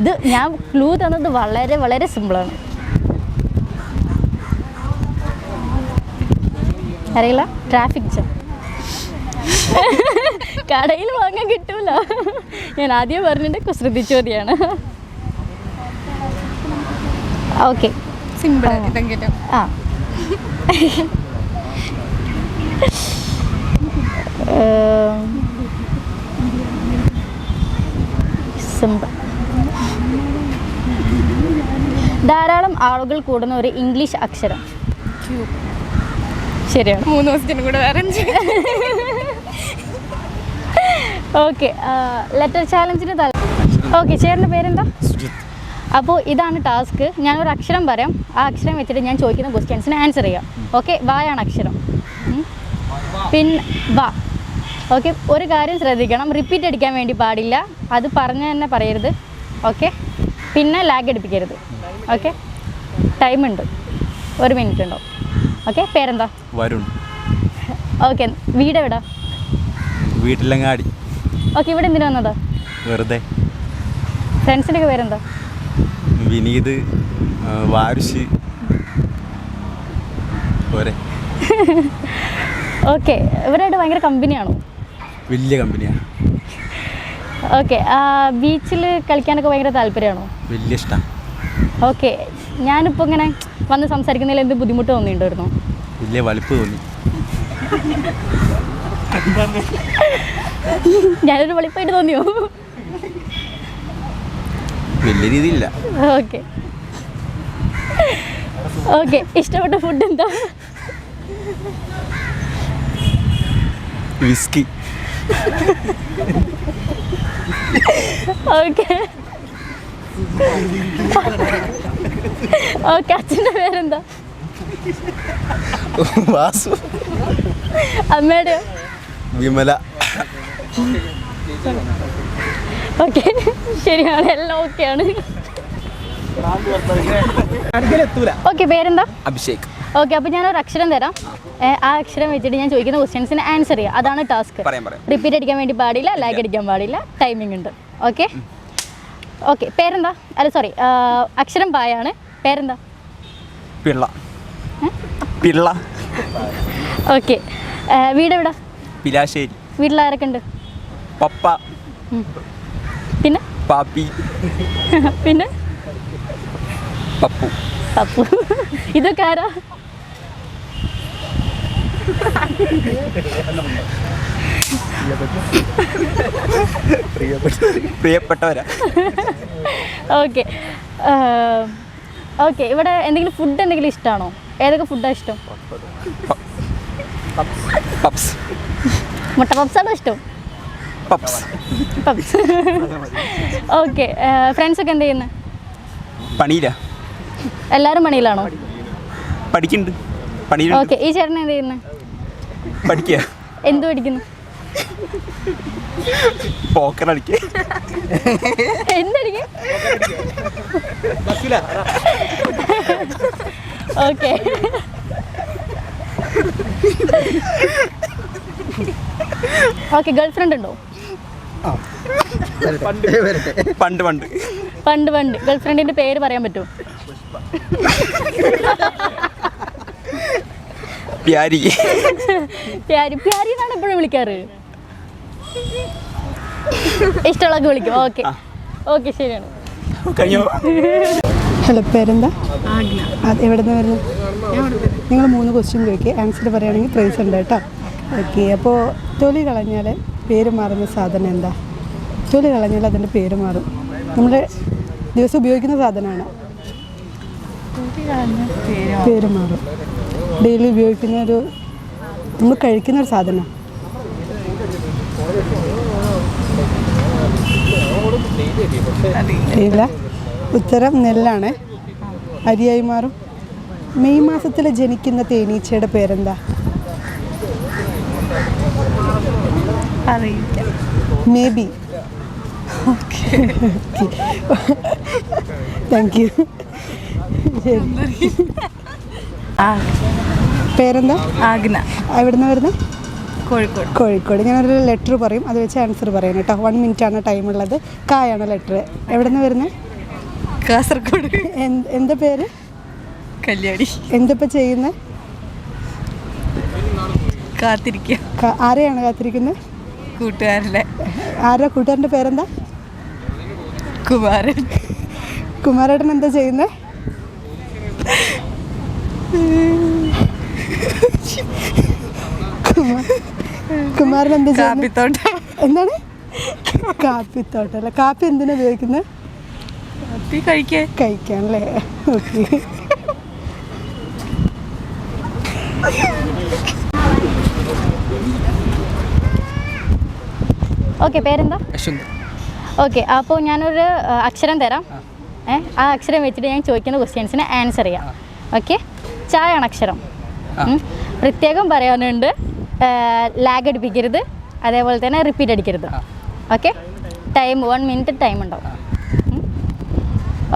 ഇത് ഞാൻ ക്ലൂ തന്നത് വളരെ വളരെ സിമ്പിളാണ്. അറിയില്ല? Traffic jam. കടയിൽ വാങ്ങാൻ കിട്ടൂല. ഞാൻ ആദ്യം പറഞ്ഞിട്ട് കുസൃതി ചോദ്യമാണ്. Okay, simple. ആ, സിമ്പിൾ. ധാരാളം ആളുകൾ കൂടുന്ന ഒരു ഇംഗ്ലീഷ് അക്ഷരം. ശരിയാണ്. 3 ക്വസ്റ്റ്യൻ കൂടെ വേറെ. ഓക്കെ, ലെറ്റർ ചാലഞ്ചിന് ഓക്കെ. ചേട്ടൻ്റെ പേരെന്താ? അപ്പോൾ ഇതാണ് ടാസ്ക്. ഞാനൊരു അക്ഷരം പറയാം. ആ അക്ഷരം വെച്ചിട്ട് ഞാൻ ചോദിക്കുന്ന ക്വസ്റ്റ്യൻസിന് ആൻസർ ചെയ്യാം. ഓക്കെ, വായാണ് അക്ഷരം. പിന്നെ വാ. ഓക്കെ, ഒരു കാര്യം ശ്രദ്ധിക്കണം, റിപ്പീറ്റ് അടിക്കാൻ വേണ്ടി പാടില്ല. അത് പറഞ്ഞ് തന്നെ പറയരുത്. ഓക്കെ, പിന്നെ ലാഗ് അടിപ്പിക്കരുത്. ഓക്കെ, ടൈമുണ്ട്, 1 മിനിറ്റ് ഉണ്ടോ? ഓക്കെ, പേരെന്താ? വരുൺ. ഓക്കെ, വീട് എവിടെ? വീട്ടിലങ്ങാടി. ഓക്കെ, ഇവിടെ എന്തിനു വന്നതാ? വെറുതെ. ഫ്രണ്ട്സിൻ്റെ ഒക്കെ പേരെന്താ? വിനീത്, വാരുഷ്. പോരെ. ഓക്കെ, ഇവരായിട്ട് ഭയങ്കര കമ്പനിയാണോ? വലിയ കമ്പനിയാണ്. ഓക്കെ, ബീച്ചിൽ കളിക്കാനൊക്കെ ഭയങ്കര താല്പര്യമാണോ? വലിയ ഇഷ്ടമാണ്. ഓക്കെ, ഞാനിപ്പോൾ ഇങ്ങനെ വന്ന് സംസാരിക്കുന്നതിൽ എന്ത് ബുദ്ധിമുട്ട് തോന്നിയിട്ടുണ്ടായിരുന്നോ? വലിയ വലിപ്പ് തോന്നി. ഞാനൊരു വെളിപ്പായിട്ട് തോന്നിയോ? വലിയ രീതിയില്ല. ഓക്കെ ഓക്കെ, ഇഷ്ടപ്പെട്ട ഫുഡ് എന്താ? വിസ്കി. ഓക്കെ ഓക്കെ, അച്ഛൻ്റെ പേരെന്താ? വാസു. അമ്മയുടെയോ? വിമല. ഓക്കെ, ശരിയാണ്, എല്ലാം ഓക്കെയാണ്. ഓക്കെ, പേരെന്താ? അഭിഷേക്. ഓക്കെ, അപ്പോൾ ഞാനൊരു അക്ഷരം തരാം. ആ അക്ഷരം വെച്ചിട്ട് ഞാൻ ചോദിക്കുന്ന ക്വസ്റ്റ്യൻസിന് ആൻസർ ചെയ്യുക. അതാണ് ടാസ്ക്. റിപ്പീറ്റ് അടിക്കാൻ വേണ്ടി പാടില്ല, ലാഗ് അടിക്കാൻ പാടില്ല, ടൈമിംഗ് ഉണ്ട്. ഓക്കെ ഓക്കെ, പേരെന്താ? അല്ല സോറി, അക്ഷരം പായാണ്. പേരെന്താ? പിള്ള. പിള്ള. ഓക്കെ, വീട് എവിടെ? പിലാശ്ശേരി. വീട്ടിൽ ആരൊക്കെ ഉണ്ട്? പപ്പ. പിന്നെ പാപ്പി. പിന്നെ പപ്പു. പപ്പു. ഇതൊക്കെ ആരാ? പ്രിയപ്പെട്ടവരാ. ഓക്കെ ഓക്കെ, ഇവിടെ എന്തെങ്കിലും ഫുഡ് എന്തെങ്കിലും ഇഷ്ടമാണോ? ഏതൊക്കെ ഫുഡാണ് ഇഷ്ടം? പപ്സ്. മുട്ട പപ്സാണോ ഇഷ്ടം? പപ്സ്. പപ്സ്. ഓക്കെ, ഫ്രണ്ട്സൊക്കെ എന്ത് ചെയ്യുന്നത്? പണിയില്ല. എല്ലാവരും പണിയിലാണോ? പഠിക്കുന്നുണ്ട്. പണിയിൽ. ഓക്കെ, ഈ ചേട്ടൻ എന്ത് ചെയ്യുന്നത്? പഠിക്കുക. എന്ത് പഠിക്കുന്നു? പോക്കർ അടിക്കുക. എന്തടിക്കുക? ഓക്കെ ഓക്കെ, ഗേൾ ഫ്രണ്ട് ഉണ്ടോ? പണ്ട് പണ്ട് പണ്ട് പണ്ട് ഗേൾ ഫ്രണ്ടിൻ്റെ പേര് പറയാൻ പറ്റുമോ? പ്യാരി. പ്യാരി. പ്യാരി എന്നാണ് എപ്പോഴും വിളിക്കാറ്. ഇഷ്ടമുള്ളതൊക്കെ വിളിക്കും. ഓക്കെ ഓക്കെ, ശരിയാണ്. കഴിഞ്ഞോ? ഹലോ, പേരെന്താ? അത് എവിടെ നിന്ന് വരുന്നത്? നിങ്ങൾ 3 ക്വസ്റ്റ്യൻ ചോദിക്കുക. ആൻസർ പറയുകയാണെങ്കിൽ പ്രൈസ് ഉണ്ട് കേട്ടോ. ഓക്കെ, അപ്പോൾ തൊലി കളഞ്ഞാൽ പേര് മാറുന്ന സാധനം എന്താ? തൊലി കളഞ്ഞാൽ അതിൻ്റെ പേര് മാറും. നമ്മുടെ ദിവസം ഉപയോഗിക്കുന്ന സാധനമാണ്. പേര് മാറും. ഡെയിലി ഉപയോഗിക്കുന്ന നമ്മൾ കഴിക്കുന്ന ഒരു സാധനം. ഇല്ല, ഉത്തരം നെല്ലാണ്. അരിയായി മാറും. മെയ് മാസത്തിൽ ജനിക്കുന്ന തേനീച്ചയുടെ പേരെന്താ? May be. Thank you. പേരെന്താ? ആഗ്ന. എവിടുന്ന് വരുന്നത്? കോഴിക്കോട്. കോഴിക്കോട്. ഞാനൊരു ലെറ്റർ പറയും, അത് വെച്ച് ആൻസർ പറയാം കേട്ടോ. 1 മിനിറ്റാണ് ടൈമുള്ളത്. കായാണ് ലെറ്റർ. എവിടെ നിന്ന് വരുന്നത്? കാസർഗോഡ്. എന്താ പേര്? കല്യാണി. എന്തപ്പോൾ ചെയ്യുന്നത്? കാത്തിരിക്കുക. ആരെയാണ് കാത്തിരിക്കുന്നത്? കൂട്ടുകാരല്ലേ. ആരാ കൂട്ടുകാരൻ്റെ പേരെന്താ? കുമാരൻ. കുമാരേട്ടൻ എന്താ ചെയ്യുന്നത്? കുമാരൻ എന്താ ചെയ്യുന്നത്? കാപ്പിത്തോട്ടം. എന്താണ്? കാപ്പിത്തോട്ടം അല്ല. കാപ്പി എന്തിനാ ഉപയോഗിക്കുന്നത്? കാപ്പി കഴിക്കാനല്ലേ? ഓക്കെ. ഓക്കെ, പേരെന്താ? ഓക്കെ, അപ്പോൾ ഞാനൊരു അക്ഷരം തരാം. ആ അക്ഷരം വെച്ചിട്ട് ഞാൻ ചോദിക്കുന്ന ക്വസ്റ്റ്യൻസിന് ആൻസർ ചെയ്യാം. ഓക്കെ, ചായാണ് അക്ഷരം. പ്രത്യേകം പറയാനുണ്ട്, ലാഗ് അടിപ്പിക്കരുത്, അതേപോലെ തന്നെ റിപ്പീറ്റ് അടിക്കരുത്. ഓക്കെ, ടൈം 1 മിനിറ്റ് ടൈം ഉണ്ടാവും.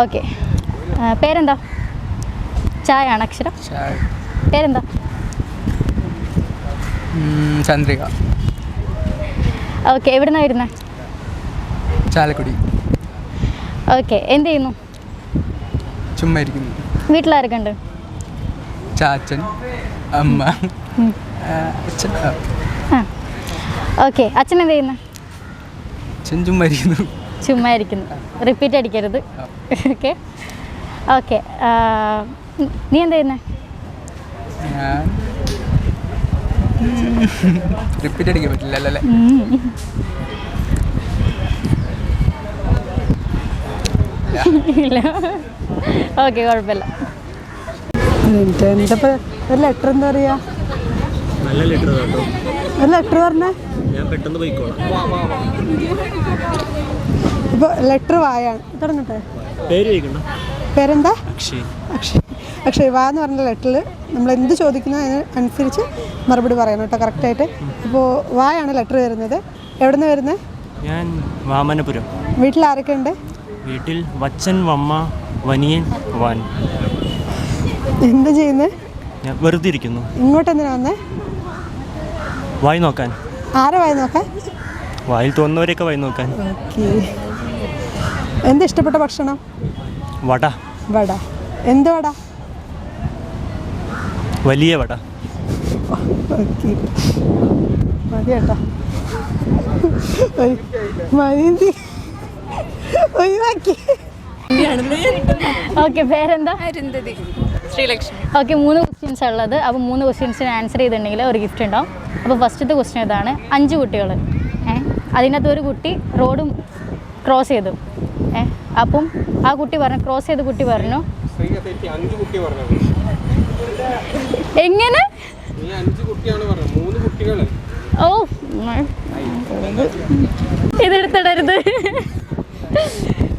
ഓക്കെ, പേരെന്താ? ചായാണ് അക്ഷരം. പേരെന്താ? ചന്ദ്രിക. ഓക്കെ, എവിടുന്നാണ് വരുന്നത്? ചാലക്കുടി. ഓക്കെ, എന്ത് ചെയ്യുന്നു? ചുമ്മാ ഇരിക്കുന്നു. വീട്ടിലാരൊക്കെ ഉണ്ട്? ചാച്ചൻ, അമ്മ, അച്ഛൻ. ഓക്കെ, അച്ഛൻ എന്ത് ചെയ്യുന്നു? അച്ഛൻ ചുമ്മാ ഇരിക്കുന്നു. ചുമ്മാ ഇരിക്കുന്നു. റിപ്പീറ്റ് അടിക്കരുത്. ഓക്കെ ഓക്കെ, നീ എന്താ ചെയ്യുന്നത്? ഞാൻ റിപ്പീറ്റ് അടിക്കാൻ പറ്റില്ല അല്ലേ? ഇല്ല. ഓക്കെ, കുഴപ്പമില്ല. എന്താ ഒരു ലെറ്റർ എന്താ പറയുക? നല്ല ലെറ്റർ കേട്ടോ. ഒരു ലെറ്റർ പറഞ്ഞേ. ഞാൻ പെട്ടെന്ന് പോയിക്കോളാം. ഇപ്പോൾ ലെറ്റർ വായാണ്. തുടങ്ങട്ടെ? പേര് ചോദിക്കണ്ട. പേരെന്താ? അക്ഷയ്. അക്ഷയ് വാ എന്ന് പറഞ്ഞ ലെറ്ററിൽ നമ്മൾ എന്ത് ചോദിക്കുന്നതിന് അനുസരിച്ച് മറുപടി പറയണം കേട്ടോ കറക്റ്റായിട്ട്. അപ്പോൾ വായാണ് ലെറ്റർ വരുന്നത്. എവിടെ നിന്ന് വരുന്നത്? ഞാൻ വാമനപുരം. വീട്ടിൽ ആരൊക്കെ ഉണ്ട്? വീട്ടിൽ വച്ചൻ, വമ്മ, വനിയൻ, വാൻ. എന്താ ചെയ്യുന്നത്? ഞാൻ വെറുതെ ഇരിക്കുന്നു. ഇങ്ങോട്ട് എന്തിനാ വന്നേ? വായി നോക്കാൻ. ആരെ വായി നോക്കാൻ? വായിൽ തോന്നുന്നവരെയൊക്കെ വായി നോക്കാൻ. ഓക്കെ. എന്താ ഇഷ്ടപ്പെട്ട ഭക്ഷണം? വട. വട. എന്ത് വട? വലിയ വട. ഓക്കെ, മതി കേട്ടോ. മതി ഒഴിവാക്കി. ഓക്കെ, പേരെന്താ? അരുന്ധതി. ശ്രീലക്ഷ്മി. ഓക്കെ, 3 ക്വസ്റ്റ്യൻസ് ഉള്ളത്. അപ്പോൾ 3 ക്വസ്റ്റ്യൻസിന് ആൻസർ ചെയ്തിട്ടുണ്ടെങ്കിൽ ഒരു ഗിഫ്റ്റ് ഉണ്ടാവും. അപ്പോൾ ഫസ്റ്റത്തെ ക്വസ്റ്റ്യൻ ഇതാണ്. 5 കുട്ടികൾ, അതിനകത്ത് ഒരു കുട്ടി റോഡ് ക്രോസ് ചെയ്തു. അപ്പം ആ കുട്ടി പറഞ്ഞു, ക്രോസ് ചെയ്ത കുട്ടി പറഞ്ഞു എങ്ങനെ? ഓ, ഇതെടുത്തിടരുത്.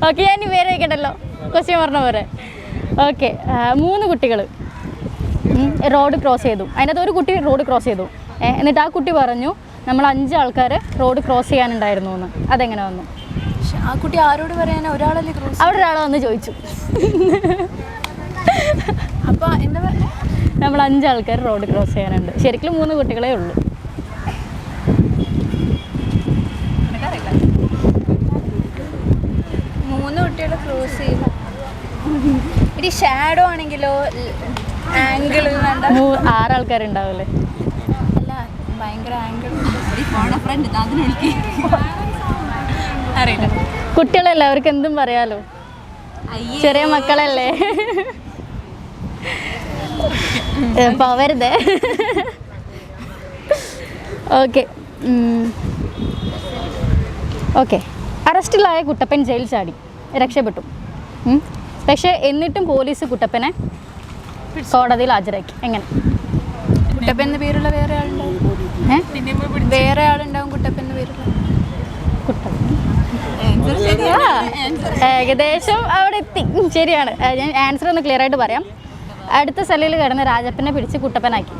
ഓക്കെ, ഞാൻ പേര് വയ്ക്കണ്ടല്ലോ, ക്വസ്റ്റ്യൻ പറഞ്ഞ പോലെ. ഓക്കെ, 3 കുട്ടികൾ റോഡ് ക്രോസ് ചെയ്തു. അതിനകത്ത് ഒരു കുട്ടി റോഡ് ക്രോസ് ചെയ്തു. എന്നിട്ട് ആ കുട്ടി പറഞ്ഞു നമ്മൾ 5 ആൾക്കാർ റോഡ് ക്രോസ് ചെയ്യാനുണ്ടായിരുന്നു എന്ന്. അതെങ്ങനെ വന്നു? ആ കുട്ടി ആരോട് പറയാനാ? ഒരാളല്ലേ ക്രോസ്? അവിടെ ഒരാൾ വന്ന് ചോദിച്ചു. അപ്പോൾ എന്താ പറയുക? നമ്മൾ 5 ആൾക്കാർ റോഡ് ക്രോസ് ചെയ്യാനുണ്ട്. ശരിക്കും 3 കുട്ടികളേ ഉള്ളൂ. എനിക്കറിയില്ല. 3 കുട്ടികൾ ക്രോസ് ചെയ്തു. ഇനി ഷാഡോ ആണെങ്കിലോ ആംഗിൾ 6 ആൾക്കാരുണ്ടാവില്ലേ? അല്ല, ഭയങ്കര ആംഗിൾ. അറിയില്ല. കുട്ടികളല്ലേ, അവർക്ക് എന്തും പറയാലോ. ചെറിയ മക്കളല്ലേ, പോവരുതേ. Okay okay. അറസ്റ്റിലായ കുട്ടപ്പൻ ജയിൽ ചാടി, രക്ഷപ്പെട്ടു. പക്ഷേ എന്നിട്ടും പോലീസ് കുട്ടപ്പനെ കോടതിയിൽ ഹാജരാക്കി. എങ്ങനെ? കുട്ടപ്പൻ എന്ന പേരുള്ള വേറെ ആളുണ്ടാവും. വേറെ ആളുണ്ടാവും കുട്ടപ്പൻ എന്ന പേരുള്ള. കുട്ടപ്പൻ ഏകദേശം അവിടെ എത്തി. ശരിയാണ്. ഞാൻ ആൻസർ ഒന്ന് ക്ലിയർ ആയിട്ട് പറയാം. അടുത്ത സെല്ലിൽ കിടന്ന് രാജപ്പനെ പിടിച്ച് കുട്ടപ്പനാക്കി.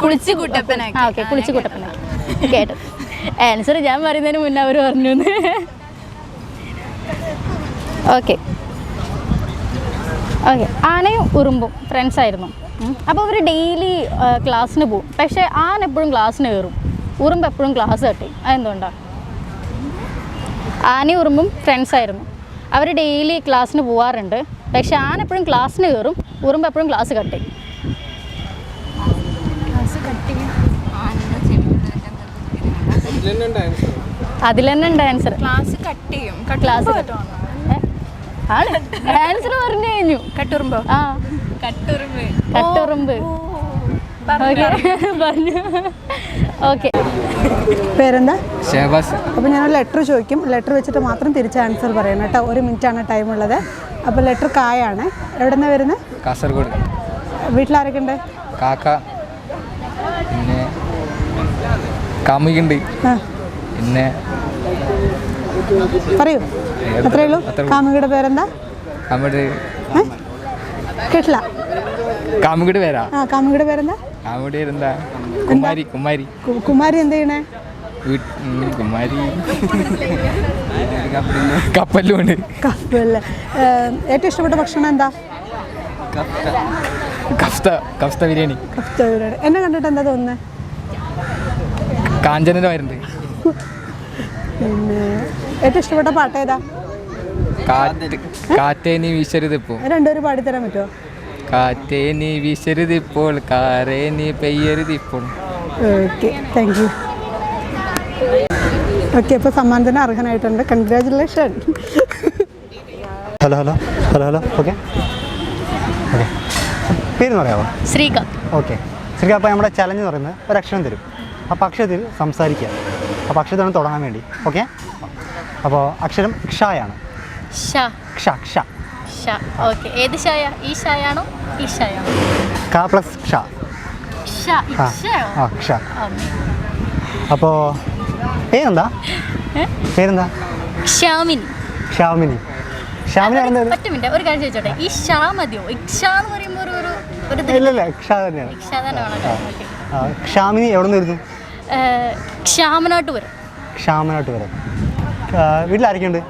കുളിച്ച് കുട്ടപ്പനാക്കി. ഓക്കെ, കുളിച്ച് കുട്ടപ്പനാക്കി. കേട്ടു. ആൻസർ ഞാൻ പറയുന്നതിന് മുന്നേ അവർ പറഞ്ഞു. Okay okay. ആനയും ഉറുമ്പും ഫ്രണ്ട്സ് ആയിരുന്നു. അപ്പോൾ അവർ ഡെയിലി ക്ലാസ്സിന് പോകും. പക്ഷേ ആന എപ്പോഴും ക്ലാസ്സിന് കയറും, ഉറുമ്പ് എപ്പോഴും ക്ലാസ് കട്ടി. അതെന്തുകൊണ്ടാണ്? ആനയും ഉറുമ്പും ഫ്രണ്ട്സ് ആയിരുന്നു. അവർ ഡെയിലി ക്ലാസ്സിന് പോവാറുണ്ട്. പക്ഷെ ആന എപ്പോഴും ക്ലാസ്സിന് കയറും, ഉറുമ്പ് എപ്പോഴും ക്ലാസ് കട്ടി. അതിൽ തന്നെ ഉണ്ട് ആൻസർ. ക്ലാസ് കട്ട് ചെയ്യും. ക്ലാസ് ആണ് ആൻസർ പറഞ്ഞു കഴിഞ്ഞു. കട്ടുറുമ്പോ? ആ, കട്ടുറുമ്പ്. കട്ടുറുമ്പ് പറഞ്ഞു. ഓക്കെ. പേരെന്താ? ഷഹബാസ്. അപ്പോൾ ഞാനൊരു ലെറ്റർ ചോദിക്കും. ലെറ്റർ വെച്ചിട്ട് മാത്രം തിരിച്ച് ആൻസർ പറയണം കേട്ടോ. 1 മിനിറ്റാണ് ടൈമുള്ളത്. അപ്പോൾ ലെറ്റർ കായാണ്. എവിടെ നിന്നാണ് വരുന്നത്? കാസർഗോഡ്. വീട്ടിലാരൊക്കെ ഉണ്ട്? കാക്ക, പിന്നെ കാമുകുണ്ട്, ആ, പിന്നെ പറയൂ. അത്രയേ ഉള്ളൂ. കാമുകിയുടെ പേരെന്താ? നമ്മുടെ കേട്ടില്ല. കാമുകിയുടെ പേരാ? ആ, കാമുകിയുടെ പേരെന്താ? കാമുകിയുടെ പേരെന്താ? കുമാരി. കുമാരി. കുമാരി എന്ത് ചെയ്യണേ? കുമാരി കപ്പലുണ്ട്. കപ്പല്ലേ. ഏറ്റവും ഇഷ്ടപ്പെട്ട ഭക്ഷണം എന്താ? കഫ്ത ബിരിയാണി. കഫ്ത ബിരിയാണി. എന്നെ കണ്ടിട്ട് എന്താ തോന്നുന്നത്? കാഞ്ചനന്റെ വരുന്നുണ്ട്. പിന്നെ ഏറ്റവും ഇഷ്ടപ്പെട്ട പാട്ട് ഏതാ? കാറ്റേ നീ വീശരുത് ഇപ്പോൾ. രണ്ടുപേരും പാടിത്തരാൻ പറ്റുമോ? കാറ്റേ നീ വീശരുത് ഇപ്പോൾ, കാറേ നീ പെയ്യരുത് ഇപ്പോൾ. Okay, thank you. ഓക്കെ, അപ്പോൾ സമ്മാനത്തിന് അർഹനായിട്ടുണ്ട്. Congratulation. Hello hello hello hello. Okay okay. പേരെന്ന് പറയാമോ? ശ്രീകാന്ത്. ഓക്കെ ശ്രീകാന്ത്. അപ്പോൾ നമ്മുടെ ചലഞ്ച് എന്ന് പറയുന്നത് ഒരു അക്ഷരം തരും. അപ്പോൾ അക്ഷരത്തിൽ സംസാരിക്കുക. അപ്പോൾ അക്ഷരത്തിലാണ് തുടങ്ങാൻ വേണ്ടി. ഓക്കെ. അപ്പോൾ അക്ഷരം ക്ഷായാണ്. ക്ഷ ക്ഷ. ഓക്കെ. ഏത് ഷായ? ഈ ഷായാണോ ഈ ഷായാണോ? ക പ്ലസ് ക്ഷ. ആ ക്ഷ. അപ്പോൾ പേരെന്താ? പേരെന്താ? ക്ഷാമിനി. ക്ഷാമിനി. ഷാമിനി അവിടെ നിന്ന് ഒറ്റ മിനിറ്റ് ഒരു കാര്യം ചോദിച്ചോട്ടെ ഈ ഷാ മതിയോ ഇക്ഷ എന്ന് പറയുമ്പോൾ ഒരു ഇല്ല ക്ഷ തന്നെയാണ്. ഇക്ഷ തന്നെ വേണമല്ലോ ഓക്കെ ക്ഷാമിനി എവിടെ നിന്ന് വരുന്നു? ക്ഷാമനാട്ട് വരും ക്ഷാമനാട്ട് വരും. വീട്ടിലാരൊക്കെയുണ്ട്?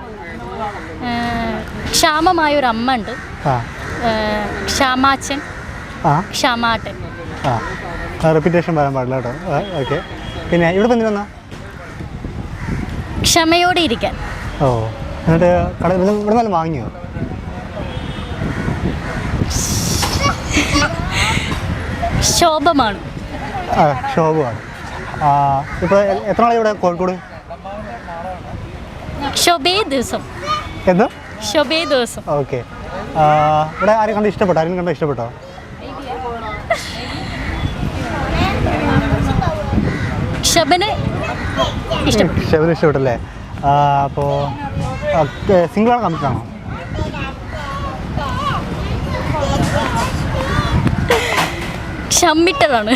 ക്ഷാമമായ ഒരു അമ്മ ഉണ്ട്, ആ ക്ഷാമാച്ചൻ, ആ ക്ഷമാട്ടൻ. ആ റെപ്പിറ്റേഷൻ പറയാൻ പാടില്ല കേട്ടോ. ഓക്കെ. പിന്നെ ഇവിടെ പിന്നെ വന്നാ ക്ഷമയോടെ ഇരിക്കാൻ. ഓ എന്നിട്ട് കട ഇവിടെ നല്ല വാങ്ങിയോ? ശോഭമാണ്. ആ ശോഭമാണ്. ഇപ്പോൾ എത്ര നാളെ ഇവിടെ കോഴിക്കോട്? ശോഭേ ദിവസം. എന്താ? ശോഭേ ദിവസം. ഓക്കെ. ഇവിടെ ആരും കണ്ട് ഇഷ്ടപ്പെട്ടോ? ആരും കണ്ട ഇഷ്ടപ്പെട്ടോ? ഷബന് ഇഷ്ടപ്പെട്ടു. ഷബന് ഇഷ്ടപ്പെട്ടല്ലേ? അപ്പോൾ സിംഗിളാണോ കമ്മിറ്റാണോ? ഷമ്മിട്ടതാണ്.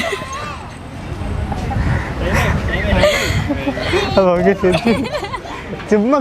ഓക്കെ ശരി. ചുമ്മാ